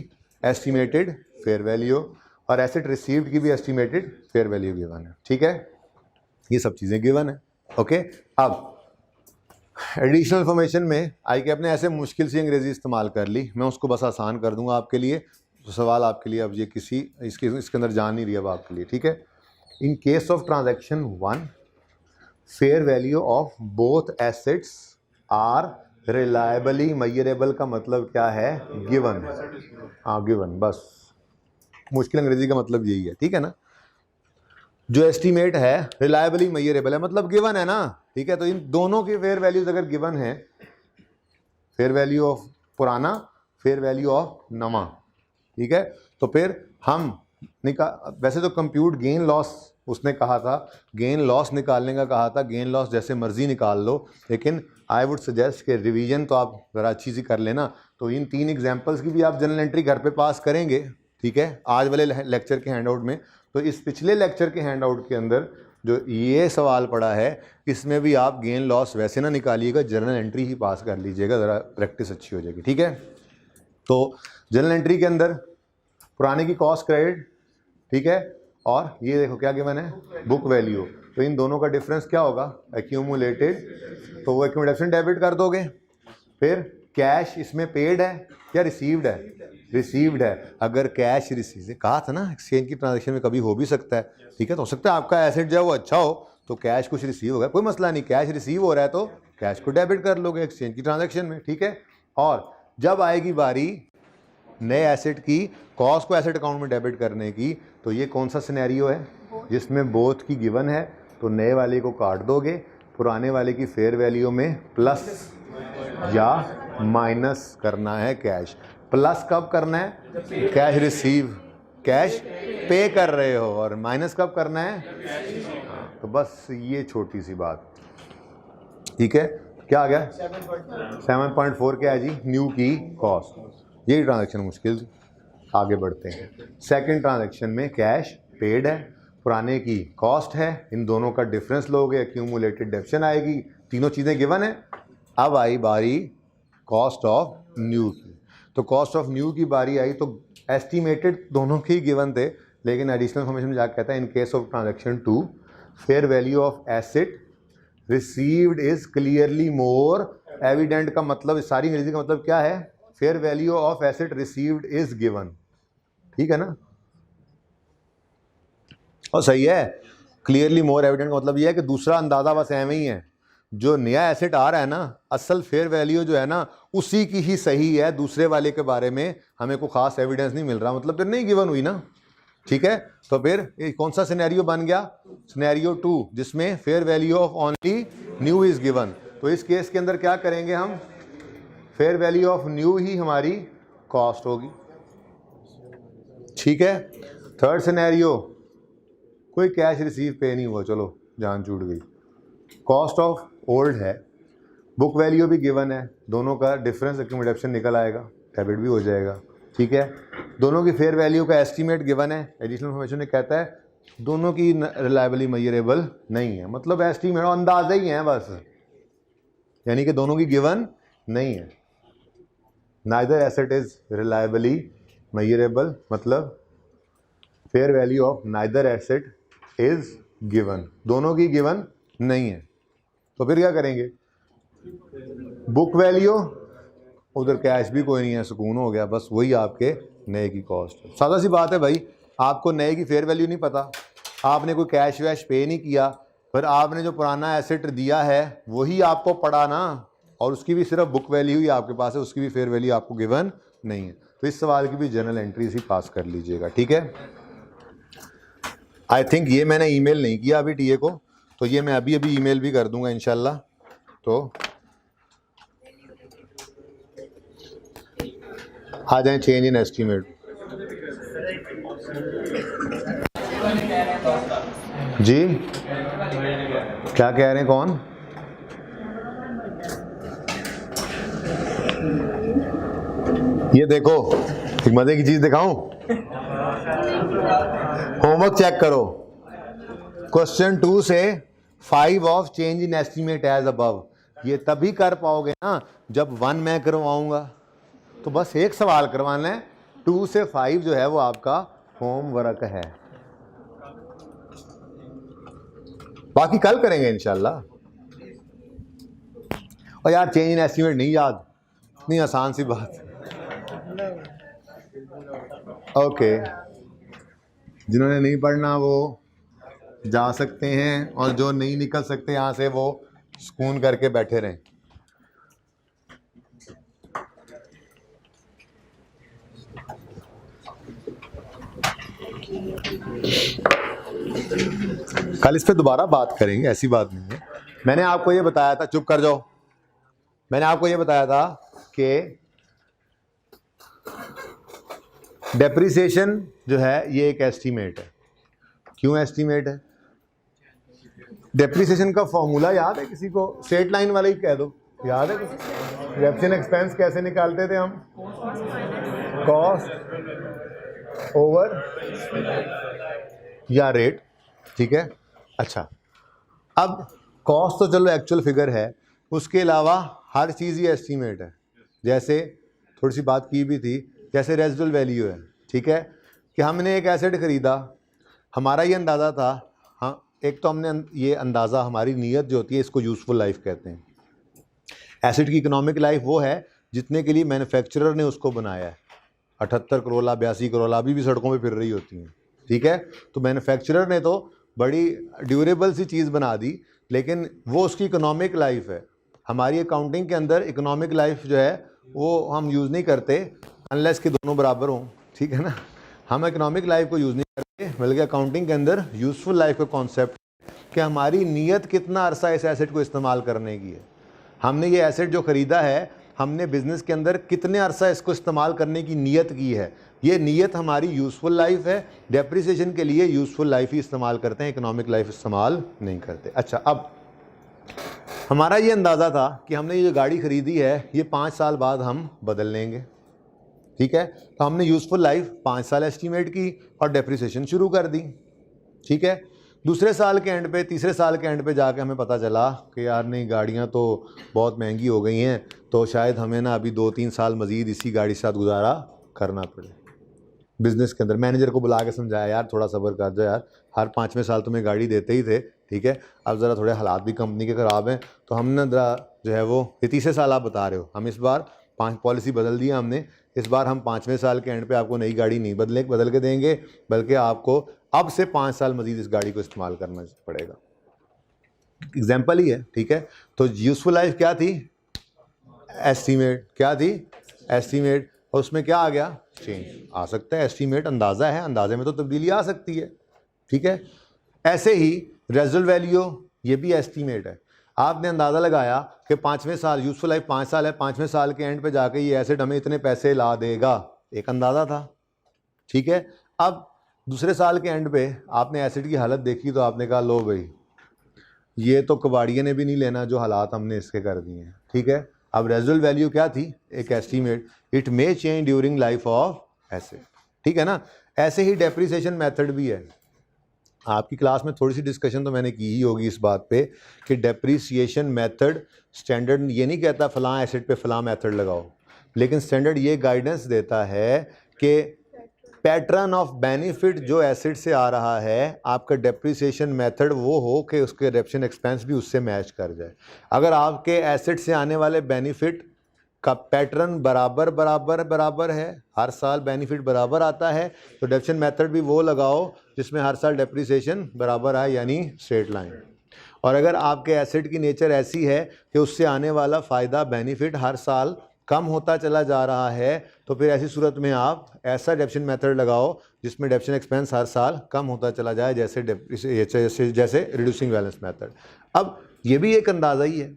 एस्टिमेटेड फेयर वैल्यू, और एसेट रिसीव्ड की भी एस्टिमेटेड फेयर वैल्यू गिवन है, ठीक है, ये सब चीज़ें गिवन है, ओके। अब एडिशनल इन्फॉर्मेशन में आई के अपने ऐसे मुश्किल सी अंग्रेज़ी इस्तेमाल कर ली, मैं उसको बस आसान कर दूंगा आपके लिए, तो सवाल आपके लिए अब ये इसके अंदर जान नहीं रही अब आपके लिए, ठीक है। In case of transaction 1 fair value of both assets are reliably measurable का मतलब क्या है, गिवन, हाँ गिवन, बस मुश्किल अंग्रेज़ी का मतलब यही है, ठीक है ना। जो एस्टीमेट है रिलायबली मेजरेबल है मतलब गिवन है ना, ठीक है। तो इन दोनों की फेयर वैल्यूज अगर गिवन है, फेयर वैल्यू ऑफ पुराना, फेयर वैल्यू ऑफ नवा, ठीक है, तो फिर हम वैसे तो कंप्यूट गेन लॉस उसने कहा था गेन लॉस निकालने का, कहा था गेन लॉस जैसे मर्जी निकाल लो, लेकिन आई वुड सजेस्ट कि रिवीजन तो आप ज़रा अच्छी सी कर लेना। तो इन 3 एग्जांपल्स की भी आप जनरल एंट्री घर पे पास करेंगे, ठीक है, आज वाले लेक्चर के हैंडआउट में। तो इस पिछले लेक्चर के हैंडआउट के अंदर जो ये सवाल पड़ा है, इसमें भी आप गेन लॉस वैसे ना निकालिएगा, जनरल एंट्री ही पास कर लीजिएगा, ज़रा प्रैक्टिस अच्छी हो जाएगी, ठीक है। तो जनरल एंट्री के अंदर पुराने की कॉस्ट क्रेडिट, ठीक है, और ये देखो क्या गिवन है, बुक वैल्यू। तो इन दोनों का डिफरेंस क्या होगा, एक्यूमुलेटेड, तो वो एक्यूमुलेशन डेबिट कर दोगे। फिर कैश इसमें पेड है या रिसीव्ड है, रिसीव्ड है। अगर कैश रिसीव, कहा था ना एक्सचेंज की ट्रांजैक्शन में कभी हो भी सकता है, ठीक है, तो हो सकता है आपका एसेट जो है वो अच्छा हो तो कैश कुछ रिसीव होगा, कोई मसला नहीं, कैश रिसीव हो रहा है तो कैश को डेबिट कर लोगे एक्सचेंज की ट्रांजैक्शन में, ठीक है। और जब आएगी बारी नए एसेट की कॉस्ट को एसेट अकाउंट में डेबिट करने की, तो ये कौन सा सिनेरियो है जिसमें बोथ की गिवन है, तो नए वाले को काट दोगे, पुराने वाले की फेयर वैल्यू में प्लस या माइनस करना है कैश। प्लस कब करना है, कैश रिसीव, कैश पे कर रहे हो, और माइनस कब करना है, तो बस ये छोटी सी बात, ठीक है। क्या आ गया 7.4 क्या है जी, न्यू की कॉस्ट। यही ट्रांजैक्शन मुश्किल, आगे बढ़ते हैं। सेकंड ट्रांजैक्शन में कैश पेड है, पुराने की कॉस्ट है, इन दोनों का डिफरेंस लोगे, एक्यूमुलेटेड डेबिशन आएगी, तीनों चीज़ें गिवन है। अब आई बारी कॉस्ट ऑफ न्यू की, तो कॉस्ट ऑफ न्यू की बारी आई, तो एस्टिमेटेड दोनों के ही गिवन थे, लेकिन एडिशनल इन्फॉर्मेशन में जाकर कहता है in case of transaction 2 fair value of asset received is clearly more evident. का मतलब, सारी अंग्रेजी का मतलब क्या है, fair value of asset received is given, ठीक है ना, और सही है। क्लियरली मोर एविडेंट का मतलब यह है कि दूसरा अंदाजा बस एवं ही है, जो नया एसेट आ रहा है ना, असल फेयर वैल्यू जो है ना उसी की ही सही है, दूसरे वाले के बारे में हमें कोई खास एविडेंस नहीं मिल रहा, मतलब फिर नहीं गिवन हुई ना, ठीक है। तो फिर कौन सा सिनेरियो बन गया, सिनेरियो 2, जिसमें fair value of only new is given. तो इस केस के अंदर क्या करेंगे हम, फेयर वैल्यू ऑफ न्यू ही हमारी कॉस्ट होगी, ठीक है। थर्ड सिनेरियो, कोई कैश रिसीव पे नहीं हुआ, चलो जान छूट गई, कॉस्ट ऑफ ओल्ड है, बुक वैल्यू भी गिवन है, दोनों का डिफरेंस एक्यूमुलेशन निकल आएगा, डेबिट भी हो जाएगा, ठीक है। दोनों की फेयर वैल्यू का एस्टीमेट गिवन है, एडिशनल इन्फॉर्मेशन ने कहता है दोनों की रिलायबली मेजरेबल नहीं है, मतलब एस्टीमेट अंदाजा ही है बस, यानी कि दोनों की गिवन नहीं है। Neither asset is reliably measurable, मतलब fair value of neither asset is given, दोनों की गिवन नहीं है, तो फिर क्या करेंगे, बुक वैल्यू, उधर कैश भी कोई नहीं है, सुकून हो गया, बस वही आपके नए की कॉस्ट। सादा सी बात है भाई, आपको नए की फेयर वैल्यू नहीं पता, आपने कोई कैश वैश पे नहीं किया, फिर आपने जो पुराना एसेट दिया है वही आपको पड़ा ना, और उसकी भी सिर्फ बुक वैल्यू ही आपके पास है, उसकी भी फेयर वैल्यू आपको गिवन नहीं है। तो इस सवाल की भी जनरल एंट्रीज ही पास कर लीजिएगा, ठीक है। आई थिंक ये मैंने ईमेल नहीं किया अभी टीए को, तो ये मैं अभी अभी ईमेल भी कर दूंगा इंशाल्लाह। तो आ जाएं चेंज इन एस्टीमेट जी, क्या कह रहे हैं, कौन, ये देखो एक मजे की चीज दिखाऊं, होमवर्क चेक करो, क्वेश्चन 2 से 5 of change in estimate as above, ये तभी कर पाओगे ना जब 1 मैं करवाऊंगा, तो बस एक सवाल करवाना है, 2 से 5 जो है वो आपका होमवर्क है, बाकी कल करेंगे इंशाल्लाह। और यार चेंज इन एस्टीमेट नहीं याद, इतनी आसान सी बात, ओके। जिन्होंने नहीं पढ़ना वो जा सकते हैं, और जो नहीं निकल सकते यहाँ से वो सुकून करके बैठे रहें। कल इस पे दोबारा बात करेंगे, ऐसी बात नहीं है। मैंने आपको ये बताया था, चुप कर जाओ, मैंने आपको ये बताया था कि डेप्रिसिएशन जो है ये एक एस्टीमेट है। क्यों एस्टीमेट है? डेप्रिसिएशन का फॉर्मूला याद है किसी को? स्ट्रेट लाइन वाला ही कह दो, याद है कुछ? डेप्रिसिएशन एक्सपेंस कैसे निकालते थे हम? कॉस्ट ओवर या रेट, ठीक है। अच्छा, अब कॉस्ट तो चलो एक्चुअल फिगर है, उसके अलावा हर चीज़ ही एस्टीमेट है। जैसे थोड़ी सी बात की भी थी, जैसे रेजिडुअल वैल्यू है, ठीक है, कि हमने एक एसेट ख़रीदा, हमारा ये अंदाज़ा था, हाँ, एक तो हमने ये अंदाज़ा, हमारी नीयत जो होती है, इसको यूज़फुल लाइफ कहते हैं। एसेट की इकोनॉमिक लाइफ वो है जितने के लिए मैन्युफैक्चरर ने उसको बनाया है। 78 करोला 82 करोला अभी भी सड़कों पे फिर रही होती हैं, ठीक है। तो मैन्युफैक्चरर ने तो बड़ी ड्यूरेबल सी चीज़ बना दी, लेकिन वो उसकी इकोनॉमिक लाइफ है। हमारी अकाउंटिंग के अंदर इकोनॉमिक लाइफ जो है वो हम यूज़ नहीं करते अनलेस कि दोनों बराबर हों, ठीक है ना। हम इकोनॉमिक लाइफ को यूज़ नहीं करते, बल्कि अकाउंटिंग के अंदर यूज़फुल लाइफ का कॉन्सेप्ट कि हमारी नीयत कितना अरसा इस एसेट को इस्तेमाल करने की है। हमने ये एसेट जो ख़रीदा है, हमने बिज़नेस के अंदर कितने अरसा इसको इस्तेमाल करने की नीयत की है। ये नीयत हमारी यूज़फुल लाइफ है। डेप्रिसिएशन के लिए यूज़फुल लाइफ ही इस्तेमाल करते हैं, इकोनॉमिक लाइफ इस्तेमाल नहीं करते। अच्छा, अब हमारा ये अंदाज़ा था कि हमने ये गाड़ी ख़रीदी है, ये 5 साल बाद हम बदल लेंगे, ठीक है। तो हमने यूज़फुल लाइफ 5 साल एस्टीमेट की और डेप्रिसिएशन शुरू कर दी, ठीक है। दूसरे साल के एंड पे, तीसरे साल के एंड पे जाके हमें पता चला कि यार नहीं, गाड़ियाँ तो बहुत महंगी हो गई हैं, तो शायद हमें ना अभी 2-3 साल मज़ीद इसी गाड़ी के साथ गुजारा करना पड़े। बिज़नेस के अंदर मैनेजर को बुला के समझाया, यार थोड़ा सब्र कर जाओ यार, हर 5वें साल तुम्हें गाड़ी देते ही थे, ठीक है, अब ज़रा थोड़े हालात भी कंपनी के ख़राब हैं, तो हम ना ज़रा जो है वो, ये तीसरे साल आप बता रहे हो, हम इस बार 5 पॉलिसी बदल दी हमने, इस बार हम 5वें साल के एंड पे आपको नई गाड़ी नहीं बदल के देंगे, बल्कि आपको अब से 5 साल मज़ीद इस गाड़ी को इस्तेमाल करना पड़ेगा। एग्जाम्पल ही है, ठीक है। तो यूज़फुल लाइफ क्या थी? एस्टीमेट। क्या थी? एस्टीमेट। और उसमें क्या आ गया? चेंज आ सकता है। एस्टीमेट अंदाज़ा है, अंदाजे में तो तब्दीली आ सकती है, ठीक है। ऐसे ही रेजिडुअल वैल्यू, ये भी एस्टीमेट है। आपने अंदाज़ा लगाया कि 5वें साल, यूज़फुल लाइफ 5 साल है, 5वें साल के एंड पे जाके ये एसेट हमें इतने पैसे ला देगा, एक अंदाज़ा था, ठीक है। अब दूसरे साल के एंड पे आपने एसेट की हालत देखी, तो आपने कहा लो भाई, ये तो कबाड़िए ने भी नहीं लेना जो हालात हमने इसके कर दिए हैं, ठीक है। अब रेजिडुअल वैल्यू क्या थी? एक estimate. It may change during life of asset, ठीक है ना। ऐसे ही डेप्रिसिएशन मेथड भी है। आपकी क्लास में थोड़ी सी डिस्कशन तो मैंने की ही होगी इस बात पे कि डेप्रिसिएशन मेथड स्टैंडर्ड ये नहीं कहता फ़लाँ एसेट पे फ़लाँ मेथड लगाओ, लेकिन स्टैंडर्ड ये गाइडेंस देता है कि पैटर्न ऑफ बेनिफिट जो एसेट से आ रहा है, आपका डेप्रिसिएशन मेथड वो हो कि उसके डेप्रिसिएशन एक्सपेंस भी उससे मैच कर जाए। अगर आपके एसेट से आने वाले बेनिफिट का पैटर्न बराबर है, हर साल बेनिफिट बराबर आता है, तो डेप्रिसिएशन मेथड भी वो लगाओ जिसमें हर साल डेप्रिसिएशन बराबर आए, यानी स्ट्रेट लाइन। और अगर आपके एसेट की नेचर ऐसी है कि उससे आने वाला फ़ायदा बेनिफिट हर साल कम होता चला जा रहा है, तो फिर ऐसी सूरत में आप ऐसा डेप्रिसिएशन मेथड लगाओ जिसमें डेप्रिसिएशन एक्सपेंस हर साल कम होता चला जाए, जैसे रिड्यूसिंग बैलेंस मेथड। अब ये भी एक अंदाज़ा ही है।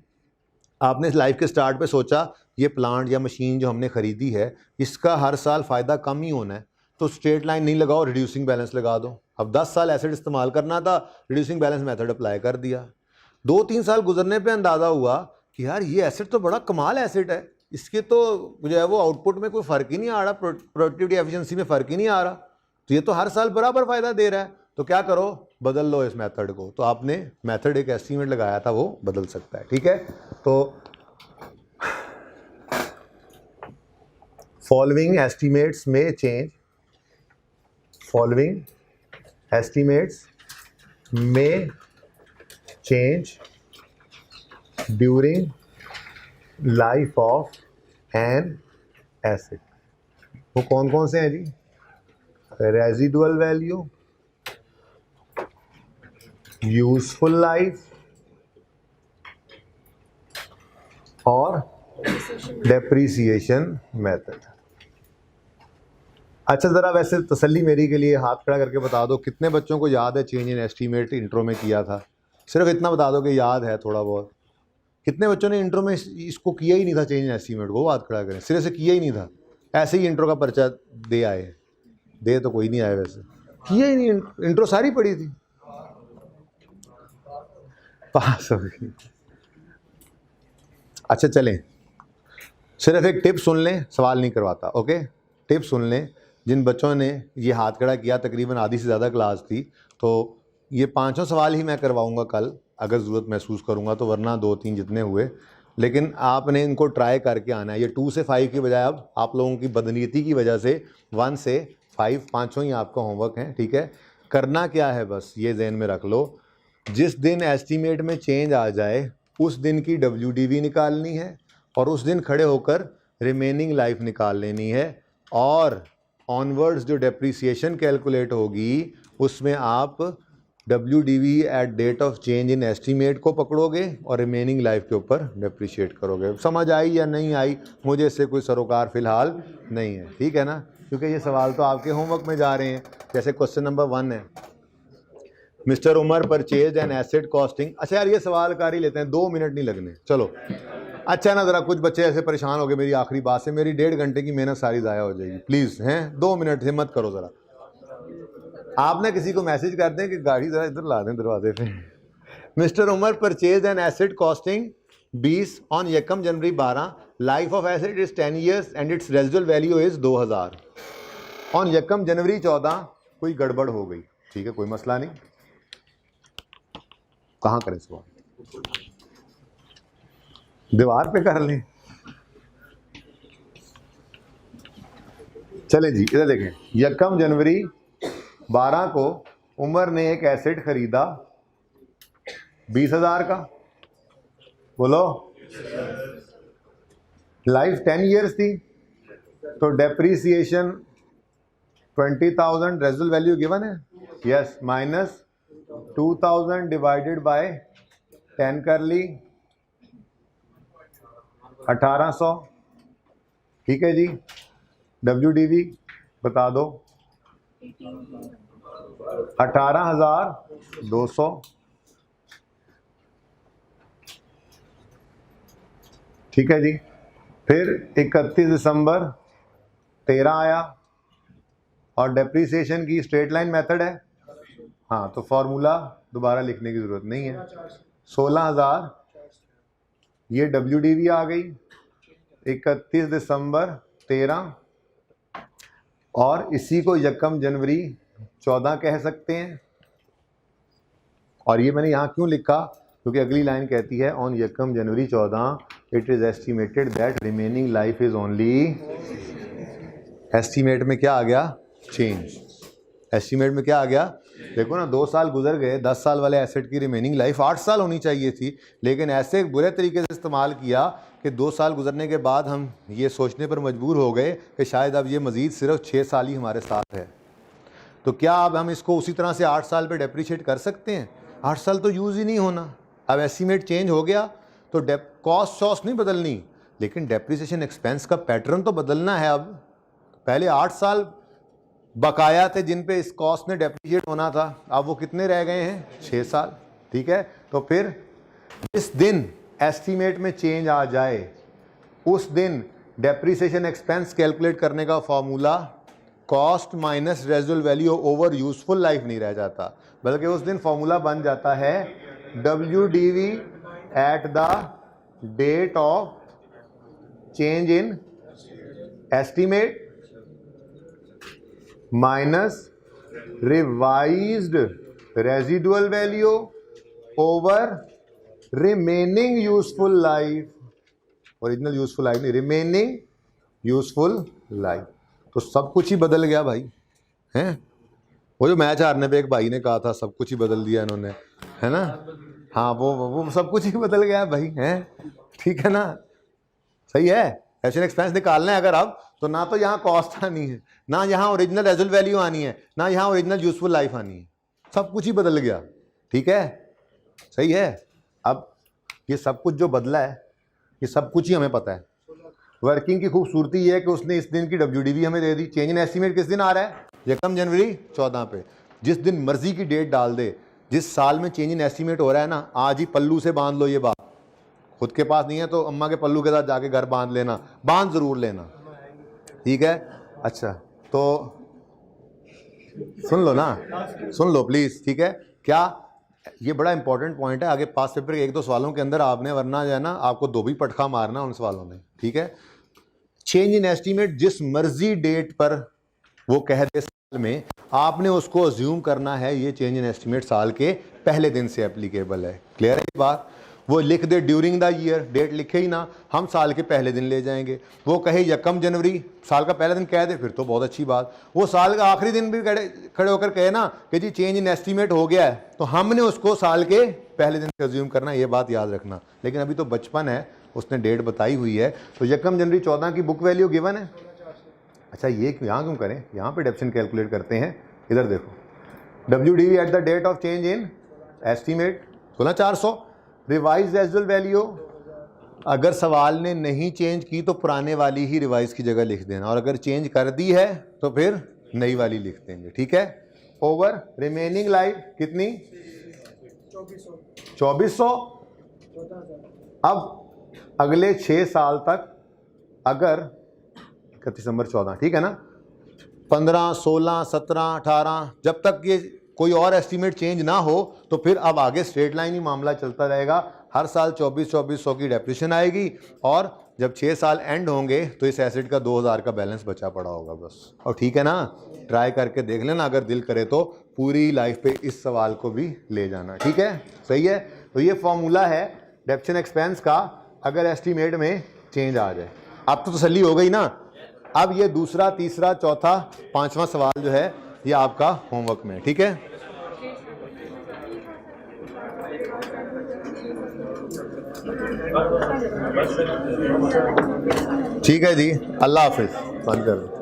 आपने लाइफ के स्टार्ट पे सोचा ये प्लांट या मशीन जो हमने ख़रीदी है, इसका हर साल फ़ायदा कम ही होना है, तो स्ट्रेट लाइन नहीं लगाओ, रिड्यूसिंग बैलेंस लगा दो। अब 10 साल एसेट इस्तेमाल करना था, रिड्यूसिंग बैलेंस मेथड अप्लाई कर दिया। 2-3 साल गुजरने पे अंदाज़ा हुआ कि यार ये एसेट तो बड़ा कमाल एसेट है, इसके तो जो है वो आउटपुट में कोई फ़र्क ही नहीं आ रहा, प्रोडक्टिविटी एफिशिएंसी में फ़र्क ही नहीं आ रहा, तो ये तो हर साल बराबर फ़ायदा दे रहा है, तो क्या करो, बदल लो इस मेथड को। तो आपने मेथड एक एस्टीमेट लगाया था, वो बदल सकता है, ठीक है। तो फॉलोइंग एस्टीमेट्स में चेंज, फॉलोइंग एस्टीमेट्स में change during life of an asset. वो कौन कौन से हैं जी? रेजिडुअल वैल्यू, यूजफुल लाइफ और डेप्रिसिएशन मेथड। अच्छा, ज़रा वैसे तसल्ली मेरी के लिए हाथ खड़ा करके बता दो कितने बच्चों को याद है चेंज इन एस्टीमेट इंट्रो में किया था? सिर्फ इतना बता दो कि याद है थोड़ा बहुत। कितने बच्चों ने इंट्रो में इसको किया ही नहीं था, चेंज इन एस्टीमेट को? हाथ खड़ा करें, सिरे से किया ही नहीं था, ऐसे ही इंट्रो का पर्चा दे आए। दे तो कोई नहीं आया, वैसे किया ही नहीं, इंट्रो सारी पड़ी थी। पास हो गई। अच्छा चलें, सिर्फ एक टिप सुन लें, सवाल नहीं करवाता, ओके। टिप सुन लें, जिन बच्चों ने ये हाथ खड़ा किया, तकरीबन आधी से ज़्यादा क्लास थी, तो ये 5 सवाल ही मैं करवाऊंगा कल, अगर ज़रूरत महसूस करूंगा तो, वरना 2-3 जितने हुए। लेकिन आपने इनको ट्राई करके आना है। ये 2 से 5 की बजाय अब आप लोगों की बदनीयती की वजह से 1 से 5 पाँचों ही आपका होमवर्क है, ठीक है। करना क्या है, बस ये जहन में रख लो, जिस दिन एस्टीमेट में चेंज आ जाए उस दिन की WDV निकालनी है और उस दिन खड़े होकर रिमेनिंग लाइफ निकाल लेनी है, और ऑनवर्ड्स जो डेप्रीसिएशन कैलकुलेट होगी उसमें आप WDV at date of change in estimate को पकड़ोगे और रिमेनिंग लाइफ के ऊपर डेप्रीशिएट करोगे। समझ आई या नहीं आई, मुझे इससे कोई सरोकार फिलहाल नहीं है, ठीक है ना, क्योंकि ये सवाल तो आपके होमवर्क में जा रहे हैं। जैसे क्वेश्चन नंबर 1 है, mister Umar purchase an asset costing. अच्छा यार, ये सवाल कर ही लेते हैं, 2 मिनट नहीं लगने, चलो। अच्छा ना, ज़रा कुछ बच्चे ऐसे परेशान हो गए मेरी आखिरी बात से, मेरी 1.5 घंटे की मेहनत सारी ज़ाया हो जाएगी, प्लीज़ हैं 2 मिनट हिम्मत करो ज़रा। आप ना किसी को मैसेज कर दें कि गाड़ी ज़रा इधर ला दें दरवाजे पे। Mister Umar purchase an asset costing 20 on यकम January 12, life of asset is 10 years and its residual value is 2000। On यकम जनवरी 14 कोई गड़बड़ हो गई, ठीक है, कोई मसला नहीं, कहाँ करें सवाल, दीवार पे कर लें। चले जी, इधर देखें, यकम जनवरी 12 को उमर ने एक एसेट खरीदा 20,000 का, बोलो। लाइफ 10 years थी, तो डेप्रीसिएशन 20,000 रेजिडुअल वैल्यू गिवन है, यस, माइनस 2000 डिवाइडेड बाय 10 कर ली, 1800, ठीक है जी। WDV बता दो, 18,200, ठीक है जी। फिर 31 दिसंबर 13 आया, और डेप्रीसिएशन की स्ट्रेट लाइन मेथड है, हाँ, तो फॉर्मूला दोबारा लिखने की ज़रूरत नहीं है। 16,000 ये WDV आ गई, 31 दिसंबर 13, और इसी को यकम जनवरी 14 कह सकते हैं। और ये मैंने यहाँ क्यों लिखा, क्योंकि अगली लाइन कहती है ऑन यकम January 14 it is estimated that remaining life is only, estimate में क्या आ गया, चेंज। एस्टीमेट में क्या आ गया, देखो ना, 2 साल गुजर गए, 10 साल वाले एसेट की रिमेनिंग लाइफ 8 साल होनी चाहिए थी, लेकिन ऐसे बुरे तरीके से इस्तेमाल किया कि 2 साल गुजरने के बाद हम ये सोचने पर मजबूर हो गए कि शायद अब ये मज़ीद सिर्फ 6 साल ही हमारे साथ है। तो क्या अब हम इसको उसी तरह से 8 साल पे डेप्रीशिएट कर सकते हैं? 8 साल तो यूज़ ही नहीं होना। अब एस्टीमेट चेंज हो गया तो कॉस्ट शॉस्ट नहीं बदलनी, लेकिन डेप्रीसिएशन एक्सपेंस का पैटर्न तो बदलना है। अब पहले 8 साल बकाया थे जिन पे इस कॉस्ट ने डेप्रीशिएट होना था, अब वो कितने रह गए हैं, 6 साल, ठीक है। तो फिर जिस दिन एस्टीमेट में चेंज आ जाए उस दिन डेप्रीसिएशन एक्सपेंस कैलकुलेट करने का formula cost minus residual value over useful life नहीं रह जाता, बल्कि उस दिन फॉर्मूला बन जाता है WDV at the date of change in estimate minus revised residual value over remaining useful life, original useful life नहीं, रिमेनिंग यूजफुल लाइफ। तो सब कुछ ही बदल गया भाई, हैं? वो जो मैच हारने पे एक भाई ने कहा था सब कुछ ही बदल दिया इन्होंने, है ना? हाँ, वो सब कुछ ही बदल गया भाई, हैं? ठीक है ना, सही है। एस्टीमेट एक्सपेंस निकालना है अगर अब, तो ना तो यहाँ कॉस्ट आनी है, ना यहाँ ओरिजिनल रेजिडुअल वैल्यू आनी है, ना यहाँ ओरिजिनल यूजफुल लाइफ आनी है, सब कुछ ही बदल गया, ठीक है, सही है। अब ये सब कुछ जो बदला है, ये सब कुछ ही हमें पता है। वर्किंग की खूबसूरती ये है कि उसने इस दिन की WDV हमें दे दी। चेंज इन एस्टीमेट किस दिन आ रहा है, यकम जनवरी 14 पे। जिस दिन मर्जी की डेट डाल दे, जिस साल में चेंज इन एस्टीमेट हो रहा है ना, आज ही पल्लू से बांध लो ये बात। खुद के पास नहीं है तो अम्मा के पल्लू के साथ जाके घर बांध लेना, बांध ज़रूर लेना, ठीक है। अच्छा, तो सुन लो ना, सुन लो प्लीज़, ठीक है। क्या ये बड़ा इंपॉर्टेंट पॉइंट है, आगे पास पेपर के 1-2 सवालों के अंदर आपने, वरना जो है ना आपको 2 भी पटखा मारना उन सवालों में, ठीक है। चेंज इन एस्टीमेट जिस मर्जी डेट पर वो कह दे साल में, आपने उसको अज्यूम करना है ये चेंज इन एस्टीमेट साल के पहले दिन से एप्लीकेबल है। क्लियर है ये बात? वो लिख दे ड्यूरिंग द ईयर, डेट लिखे ही ना, हम साल के पहले दिन ले जाएंगे। वो कहे 1 जनवरी, साल का पहला दिन कह दे, फिर तो बहुत अच्छी बात। वो साल का आखिरी दिन भी खड़े होकर कहे ना कि जी चेंज इन एस्टीमेट हो गया है, तो हमने उसको साल के पहले दिन से अज्यूम करना, ये बात याद रखना। लेकिन अभी तो बचपन है, उसने डेट बताई हुई है, तो 1 जनवरी 14 की बुक वैल्यू गिवन है। अच्छा ये यहाँ क्यों करें, यहाँ पे डेप्शन कैलकुलेट करते हैं। इधर देखो, WDV at the date of change in estimate 16,400, revise residual value अगर सवाल ने नहीं चेंज की तो पुराने वाली ही रिवाइज की जगह लिख देना, और अगर चेंज कर दी है तो फिर नई वाली लिख देंगे, ठीक है। ओवर रिमेनिंग लाइफ कितनी? 2400। अब अगले 6 साल तक, अगर 31 दिसंबर 14, ठीक है ना, 15, 16, 17, 18, जब तक ये कोई और एस्टीमेट चेंज ना हो तो फिर अब आगे स्ट्रेट लाइन ही मामला चलता रहेगा। हर साल 2400 की डेप्रिसिएशन आएगी, और जब 6 साल एंड होंगे तो इस एसेट का 2000 का बैलेंस बचा पड़ा होगा बस। और ठीक है ना, ट्राई करके देख लेना, अगर दिल करे तो पूरी लाइफ पे इस सवाल को भी ले जाना, ठीक है, सही है। तो ये फॉर्मूला है डेप्शन एक्सपेंस का अगर एस्टीमेट में चेंज आ जाए। अब तो तसल्ली हो गई ना। अब ये दूसरा, तीसरा, चौथा, 5वां सवाल जो है ये आपका होमवर्क में, ठीक है। ठीक है जी, अल्लाह हाफिज, बंद कर दो।